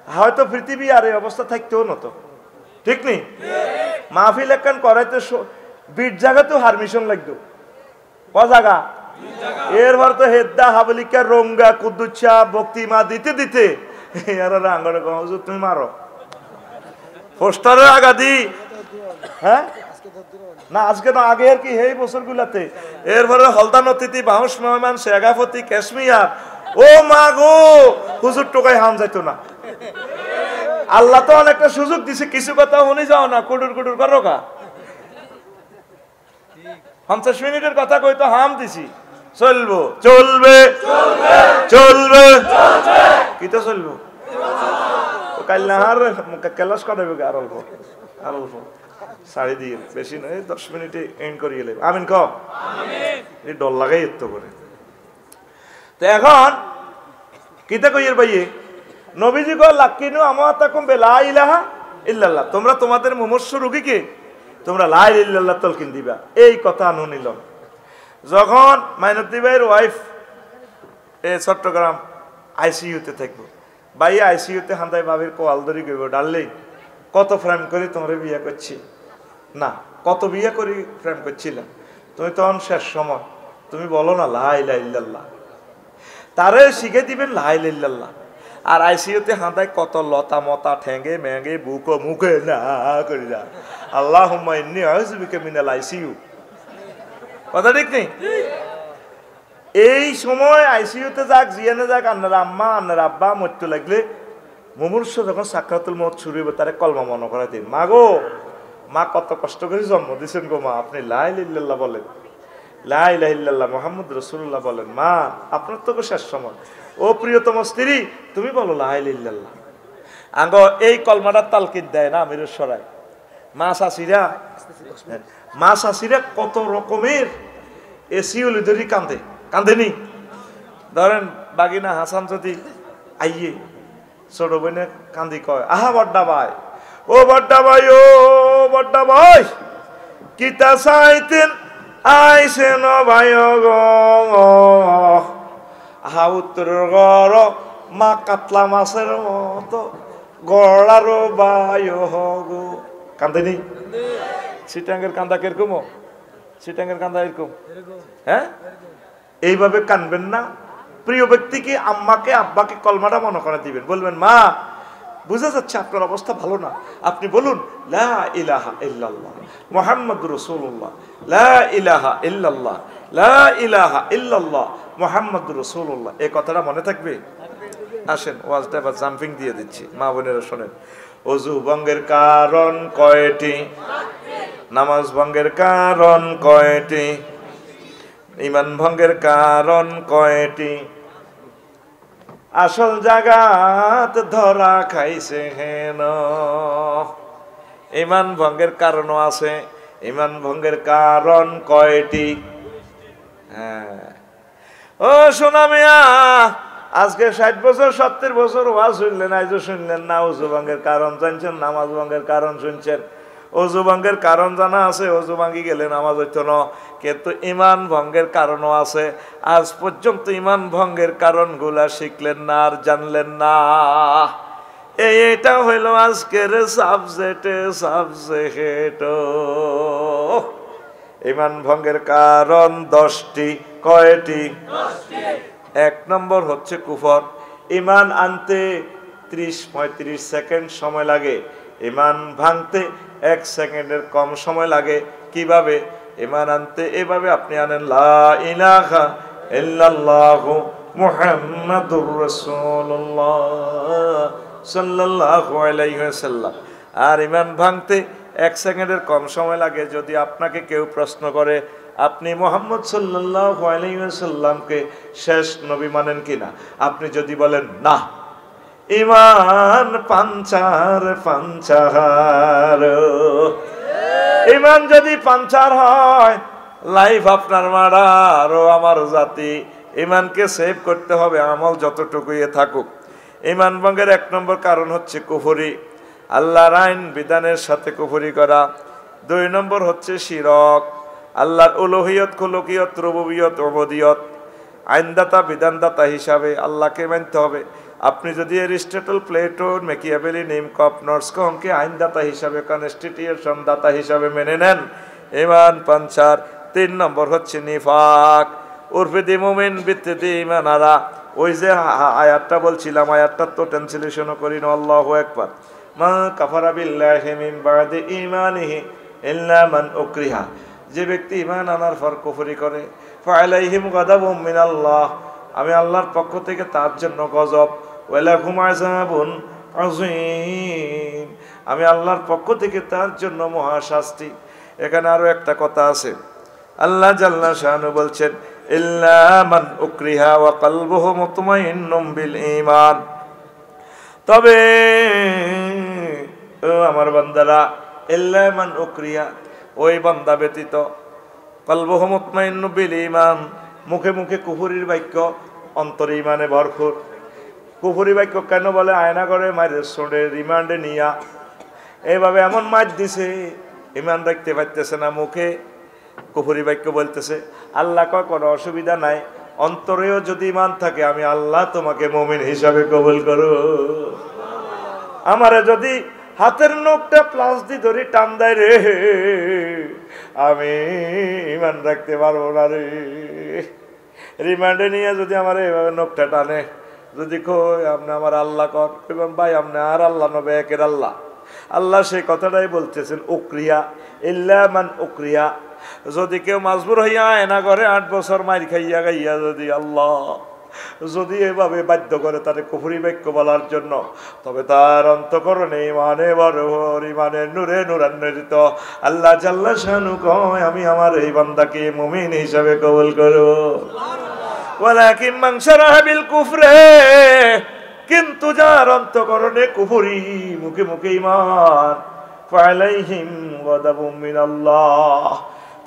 হয়তো পৃথিবী আর এই অবস্থা থাকতেও নতো, ঠিক নেই? মাহফিল একখান করাইতে 20 জায়গাতেও হারমিশন লাগতো। ক জায়গা? এরপর তো হেদ্দা হাবলিকা রঙ্গা কুদ্দুচ্ছা বক্তিমা দিতে দিতে আঙ্গনে হুজুর তুমি মারো পোস্টারের আগা দি। হ্যাঁ না আজকে না আগে আর কি এই বছর গুলাতে। এরপরে হলদান অতিথি বাউস মেহমান শেগাফতি কাশ্মীর, ও মা গো হুজুর টোকাই হাম যাইতো না। আল্লাহ তো অনেকটা সুযোগ দিছে, কিছু কথা শুনি যাও না, কুটুর কুটুর করো কা 50 মিনিটের কথা কই তো হাম দিছি, চলবো চলবে চলবে কি তো চলবো কাল না আর ক্লাস করাবে আর অল্প আর অল্প সাড়ে দিয়ে বেশি নয় 10 মিনিটে এন্ড করিয়ে নেবে আমিন ক এই ডর লাগাই এত করে। তো এখন কিতা কইয়ের ভাইয়ে নবীজি কো লাকিনু আমাতাকুম বিলা ইলাহা ইল্লাল্লাহ, তোমরা তোমাদের মুমূর্ষু রোগীকে তোমরা লা ইলাহা ইল্লাল্লাহ তলকিন দিবা। এই কথা আনুনিল যখন মাইনুদ্দিন ভাইয়ের ওয়াইফ চট্টগ্রাম আইসিইউতে থাকবো, ভাই আইসিইউতে হান্দাই ভাবির কোয়াল ধরি গইব ডাললে কত ফ্রেম করে তোমরা বিয়ে করছি না, কত বিয়ে করি ফ্রেম করছিলাম, তুমি তখন শেষ সময় তুমি বলো না লা ইলাহা ইল্লাল্লাহ, তারে শিখে দিবেন লা ইলাহা ইল্লাল্লাহ। আর আইসিইউতে হাঁদায় কত লতা মতা ঠেঙ্গে মেঙ্গে বুকো মুখে না করি যা আল্লাহুম্মা ইন্নী আউযু বিকা মিনাল আইসিইউ, কথা ঠিক নেই? এই সময় আইসিইউতে যাক জিয়ানে যাক আপনার আম্মা আপনার আব্বা মরতে লাগলে মুমূর্ষ যখন সাকরাতুল মউত শুরু হবে তারে কলমা মনে করাই দিন, মা গো মা কত কষ্ট করে জন্ম দিয়েছেন গো মা, আপনি লা ইলাহা ইল্লাল্লাহ বলেন, লা ইলাহা ইল্লাল্লাহ মুহাম্মদ রাসূলুল্লাহ বলেন, মা আপনার তো শেষ সময়, ও প্রিয়তম স্ত্রী তুমি বলো লা ইলাহা ইল্লাল্লাহ। আঙ্গ এই কলমাটা তালকিদ দেয় না আমিরের সরাই মা শাশিরা কত রকমের এসিউলি ধরি কান্দে, কান্দেনি? ধরেন বাগিনা হাসান যদি আইয়ে ছোট বোনে কান্দি কয় আহা বড্ডা ভাই, ও বড্ডা ভাই, ও বড্ডা ভাই কিতা চাইতেন আইসেন ভাই গো, আহা উত্তরের গড় মা কাতলা মাছের মতো গড়ার ভাই গো, কান্দেনি? সিটাঙ্গের কান্দা কিরকম? সিটাঙ্গের কান্দা এরকম, হ্যাঁ? এইভাবে কানবেন না। প্রিয় ব্যক্তিকে আম্মাকে আব্বাকে কলমাটা মনে করে দিবেন, বলবেন মা বুঝা যাচ্ছে আপনার অবস্থা ভালো না, আপনি বলুন লা ইলাহা ইল্লাল্লাহ মুহাম্মাদুর রাসূলুল্লাহ, লা ইলাহা ইল্লাল্লাহ, লা ইলাহা ইল্লাল্লাহ মুহাম্মাদুর রাসূলুল্লাহ। এই কথাটা মনে থাকবে? আসেন ওয়াজটা এবার জাম্পিং দিয়ে দিচ্ছি, মা বোনেরা শোনেন। ওযু ভঙ্গের কারণ কয়টি? নামাজ ভঙ্গের কারণ কয়টি? ঈমান ভঙ্গের কারণ কয়টি? আসল জাগাত ধরা খাইছে হেন। ঈমান ভঙ্গের কারণও আছে। ঈমান ভঙ্গের কারণ কয়টি? হ্যাঁ ও সোনা মিয়া, আজকে 60 বছর 70 বছর ওয়াজ শুনলেন, আজও শুনলেন না। ওযু ভঙ্গের কারণ জানছেন, নামাজ ভঙ্গের কারণ শুনছেন। ওযু ভঙ্গের কারণ জানা আছে, ওযু ভাঙ্গি গেলে নামাজ হইতো না, কিন্তু ঈমান ভঙ্গের কারণও আছে। আজ পর্যন্ত ঈমান ভঙ্গের কারণগুলা শিখলেন না আর জানলেন না। এইটা হইল আজকের সাবজেক্ট। ঈমান ভঙ্গের কারণ 10টি। কয়টি? 1 নম্বর হচ্ছে কুফর। ঈমান আনতে 30-35 সেকেন্ড সময় লাগে, ঈমান ভাঙতে 1 সেকেন্ডের কম সময় লাগে। কিভাবে? ঈমান আনতে এভাবে আপনি আনেন লা ইলাহা ইল্লাল্লাহু মুহাম্মাদুর রাসূলুল্লাহ সাল্লাল্লাহু আলাইহি ওয়াসাল্লাম। আর ঈমান ভাঙতে 1 সেকেন্ডের কম সময় লাগে। যদি আপনাকে কেউ প্রশ্ন করে আপনি মুহাম্মদ সাল্লাল্লাহু আলাইহি ওয়াসাল্লামকে শেষ নবী মানেন কিনা, আপনি যদি বলেন না, ঈমান পাঞ্চার পাঞ্চার, ঈমান যদি পাঞ্চার হয় লাইফ আপনার মারার ও আমার জাতি। ঈমানকে সেভ করতে হবে, আমল যতটুকুই থাকুক। ঈমান ভঙ্গের 1 নম্বর কারণ হচ্ছে কুফরি, আল্লাহর আইন বিধানের সাথে কুফরি করা। 2 নম্বর হচ্ছে শিরক, আল্লাহর উলুহিয়ত, খুলুকিয়ত, রুবুবিয়ত, উবুদিয়ত, আইনদাতা বিধানদাতা হিসাবে আল্লাহকে মানতে হবে। আপনি যদি এরিস্টটল, প্লেটো, ম্যাকিয়াভেলি, নিমকপ, নর্সকমকে আইনদাতা হিসাবে, কনস্টিটিউশন দাতা হিসাবে মেনে নেন, ঈমান পাঞ্চার। 3 নম্বর হচ্ছে নিফাক, উরফে দি মুমিন বিত্তি ঈমানারা। ওই যে আয়াতটা বলছিলাম, আয়াতটা তো ট্রান্সলেশনও করি না, আল্লাহু আকবার। মা কাফারা বিল্লাহি মিন বাদি ঈমানিহি ইল্লা মান উকরিহা, যে ব্যক্তি ঈমান আনার পর কুফরি করে, ফাআলাইহিম গাদাবুম মিনাল্লাহ, আমি আল্লাহর পক্ষ থেকে তার জন্য গজব, ওয়ালাহুম আযাবুন আযীম, আমি আল্লাহর পক্ষ থেকে তার জন্য মহাশাস্তি। এখানে আরো একটা কথা আছে, আল্লাহ জাল্লা শানু বলছেন ইল্লা মান উকরিহা ওয়া কলবুহু মুতমাইন্নুম বিল ঈমান, তবে ও আমার বান্দারা, ইল্লা মান উকরিহা, ওই বান্দা ব্যতীত, কলবুহু মুতমাইন্নুম বিল ঈমান, মুখে মুখে কুফরির বাক্য, অন্তরে ঈমানে ভরপুর। কুফরি বাক্য কেন বলে? আয়না করে মায়ের সোডে রিমান্ডে নিয়া এইভাবে এমন মার দিছে, ঈমান রাখতে পারতেছে না, মুখে কুফরি বাক্য বলতেছে। আল্লাহ কয় কোনো অসুবিধা নাই, অন্তরেও যদি ঈমান থাকে আমি আল্লাহ তোমাকে মুমিন হিসাবে কবুল করো। আমারে যদি হাতের নখটা প্লাস দিয়ে ধরি টান দেয় রে, আমি ঈমান রাখতে পারবো না রে। রিমান্ডে নিয়ে যদি আমার এইভাবে নখটা টানে, যদি কই আপনি আমার আল্লাহ কর, কইবাম ভাই আপনি আর আল্লাহ নবে একের আল্লাহ। আল্লাহ সেই কথাটাই বলতেছেন, উকরিয়া ইল্লা মান উকরিয়া, যদি কেউ মাজবুর হইয়া এনা করে 8 বছর মাইর খাইয়া গাইয়া যদি আল্লাহ যদি এভাবে বাধ্য করে তারে কুফরি বাক্য বলার জন্য, তবে তার অন্তঃকরণে ঈমানে ভরপুর, ঈমানের নূরে নূরান্বিত। আল্লাহ জাল্লা শানু কয় আমি আমার এই বান্দাকে মুমিন হিসাবে কবুল করব। ওয়ালাকিন মান শারাহা বিল কুফরে, কিন্তু যার অন্তঃকরণে কুফরি, মুখে মুখে ঈমান, ফালাইহিম গাদাবুম মিনাল্লাহ,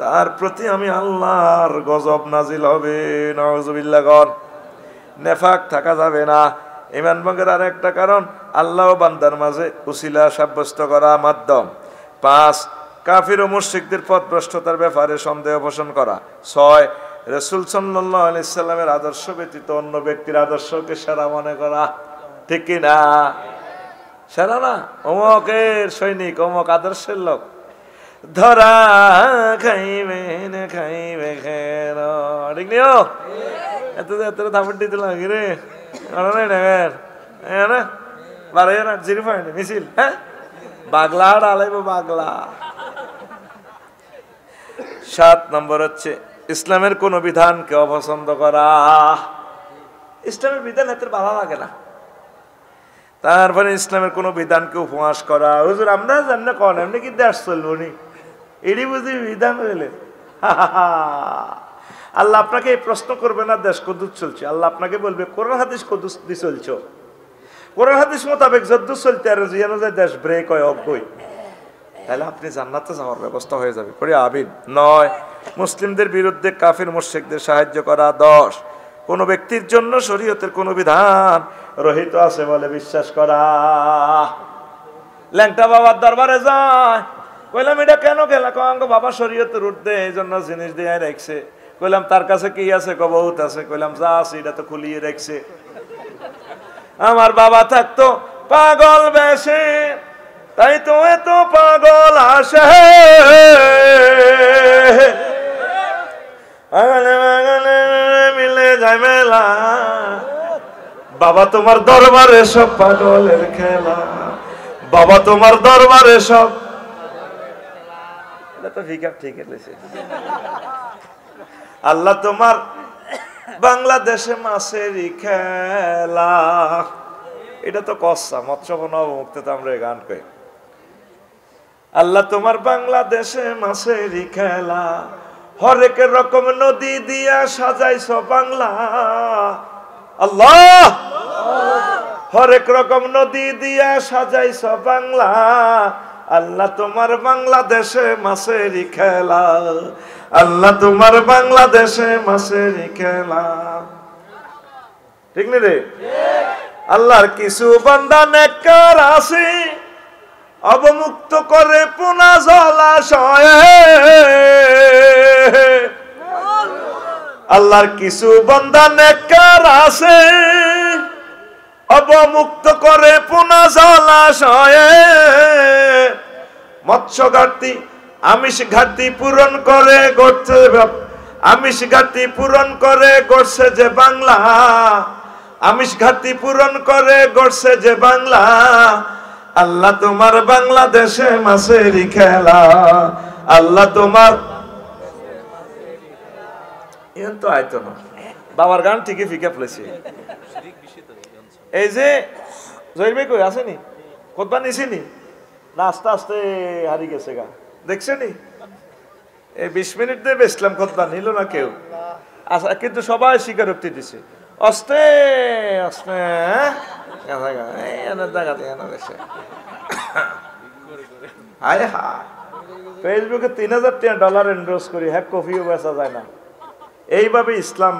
তার প্রতি আমি আল্লাহর গজব নাজিল হবে। নাউযুবিল্লাহ। গণ নেফাক থাকা যাবে না। ঈমান ভঙ্গের আর একটা কারণ আল্লাহ ও বান্দার মাঝে উসিলা সাব্যস্ত করা মাধ্যম। 5 কাফির ও মুশরিকদের পথভ্রষ্টতার ব্যাপারে সন্দেহ পোষণ করা। 6 রাসূল সাল্লাল্লাহু আলাইহি সাল্লামের আদর্শ ব্যতীত অন্য ব্যক্তির আদর্শকে সেরা মনে করা। ঠিক কি না? সেরা না, অমকের সৈনিক, অমক আদর্শের লোক, ধরা খাইবে না খাইবে খের, ঠিক নিও এত এত থাপড় দিতে লাগে রে, বারো না 0 পয়েন্ট মিছিল। হ্যাঁ, বাগলা আলাইব বাগলা। 7 নম্বর হচ্ছে ইসলামের কোন বিধানকে অপছন্দ করা। ইসলামের বিধান এত ভালো লাগে না, তারপরে ইসলামের কোন বিধানকে উপহাস করা। হুজুর আমরা জানি কোন এমনি কি দেশ চলবো নি, এটি বুঝি বিধান হইলে। আল্লাহ আপনাকে এই প্রশ্ন করবে না দেশ কদ্দুর চলছে, আল্লাহ আপনাকে বলবে কোরআন হাদিস কদ্দুর চলছো। কোরআন হাদিস মোতাবেক যদ্দুর চলতে আর যেন যায় দেশ ব্রেক হয় অজ্ঞই, তাহলে আপনি জান্নাতে যাওয়ার ব্যবস্থা হয়ে যাবে। পরে আবিন। 9 মুসলিমদের বিরুদ্ধে কাফির মুশরিকদের সাহায্য করা। 10 কোন ব্যক্তির জন্য শরীয়তের কোন বিধান রহিত আছে বলে বিশ্বাস করা। ল্যাংটা বাবার দরবারে যায়, কইলাম এটা কেন গেল? কঙ্গ বাবা শরীয়তের উঠতে এই জন্য জিনিস দিয়ে রাখছে। কইলাম তার কাছে কি আছে? বহুত আছে। কইলাম যা আছে এটা তো খুলিয়ে রাখছে। আমার বাবা থাকতো পাগল বেশে, তাই তো এত পাগল আসে, মিলে যায় মেলা। বাবা তোমার দরবারে সব পাগলের খেলা, বাবা তোমার দরবারে সব। এটা তো ঠিক ঠিক আছে। আল্লাহ তোমার বাংলাদেশে মাছেরই খেলা, এটা তো কসা মৎস্য নবমুক্ত তো আমরা গান কই। আল্লাহ তোমার বাংলাদেশে মাছেরই খেলা, হরেক রকম নদী দিয়া সাজাইছ বাংলা। আল্লাহ হরেক রকম নদী দিয়া সাজাইছ বাংলা। আল্লাহ তোমার বাংলাদেশে মাছেরই খেলা, আল্লাহ তোমার বাংলাদেশে মাছেরই খেলা। ঠিক না রে? আল্লাহর কিছু বান্দা নেককার আছে, অবমুক্ত করে পুনা জলাশয়ে। আল্লাহর কিছু বান্দা নেককার আছে, অবমুক্ত করে পুনা জলাশয়ে। মৎস্য ঘাটতি আমিষ ঘাটতি পূরণ করে গড়ছে, আমিষ ঘাটতি পূরণ করে গড়ছে যে বাংলা। আমিষ ঘাটতি পূরণ করে গড়ছে যে বাংলা। আল্লাহ তোমার বাংলাদেশে মাছেরই খেলা, আল্লাহ তোমার। এখন তো আইতো না, বাবার গান ঠিকই ফিকে ফেলেছে। এই যে জহির ভাই কই আসেনি? খুতবা নিছিনি না? আস্তে আস্তে হারিয়ে গেছে গা, দেখছেনি? এই 20 মিনিট দিয়ে বেসলাম, খুতবা নিল না কেউ। আচ্ছা, কিন্তু সবাই স্বীকারোক্তি দিছে আস্তে আস্তে। হায় হায়, ফেসবুকে 3000 ডলার এন্ডোর্স করি, হ্যাঁ কফিও বেচা যায় না। এইভাবে ইসলাম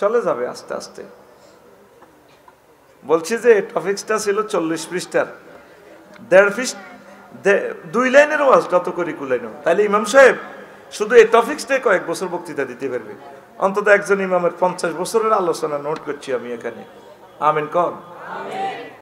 চলে যাবে আস্তে আস্তে। বলছি যে টপিকসটা ছিল 40 পৃষ্ঠার, 1.5 পৃষ্ঠা 2 লাইনের ওয়াজ, যত করি কুলাইনো। তাহলে ইমাম সাহেব শুধু এই টপিকসটাই কয়েক বছর বক্তৃতা দিতে পারবে। অন্তত একজন ইমামের 50 বছরের আলোচনা নোট করছি আমি এখানে। আমিন কন।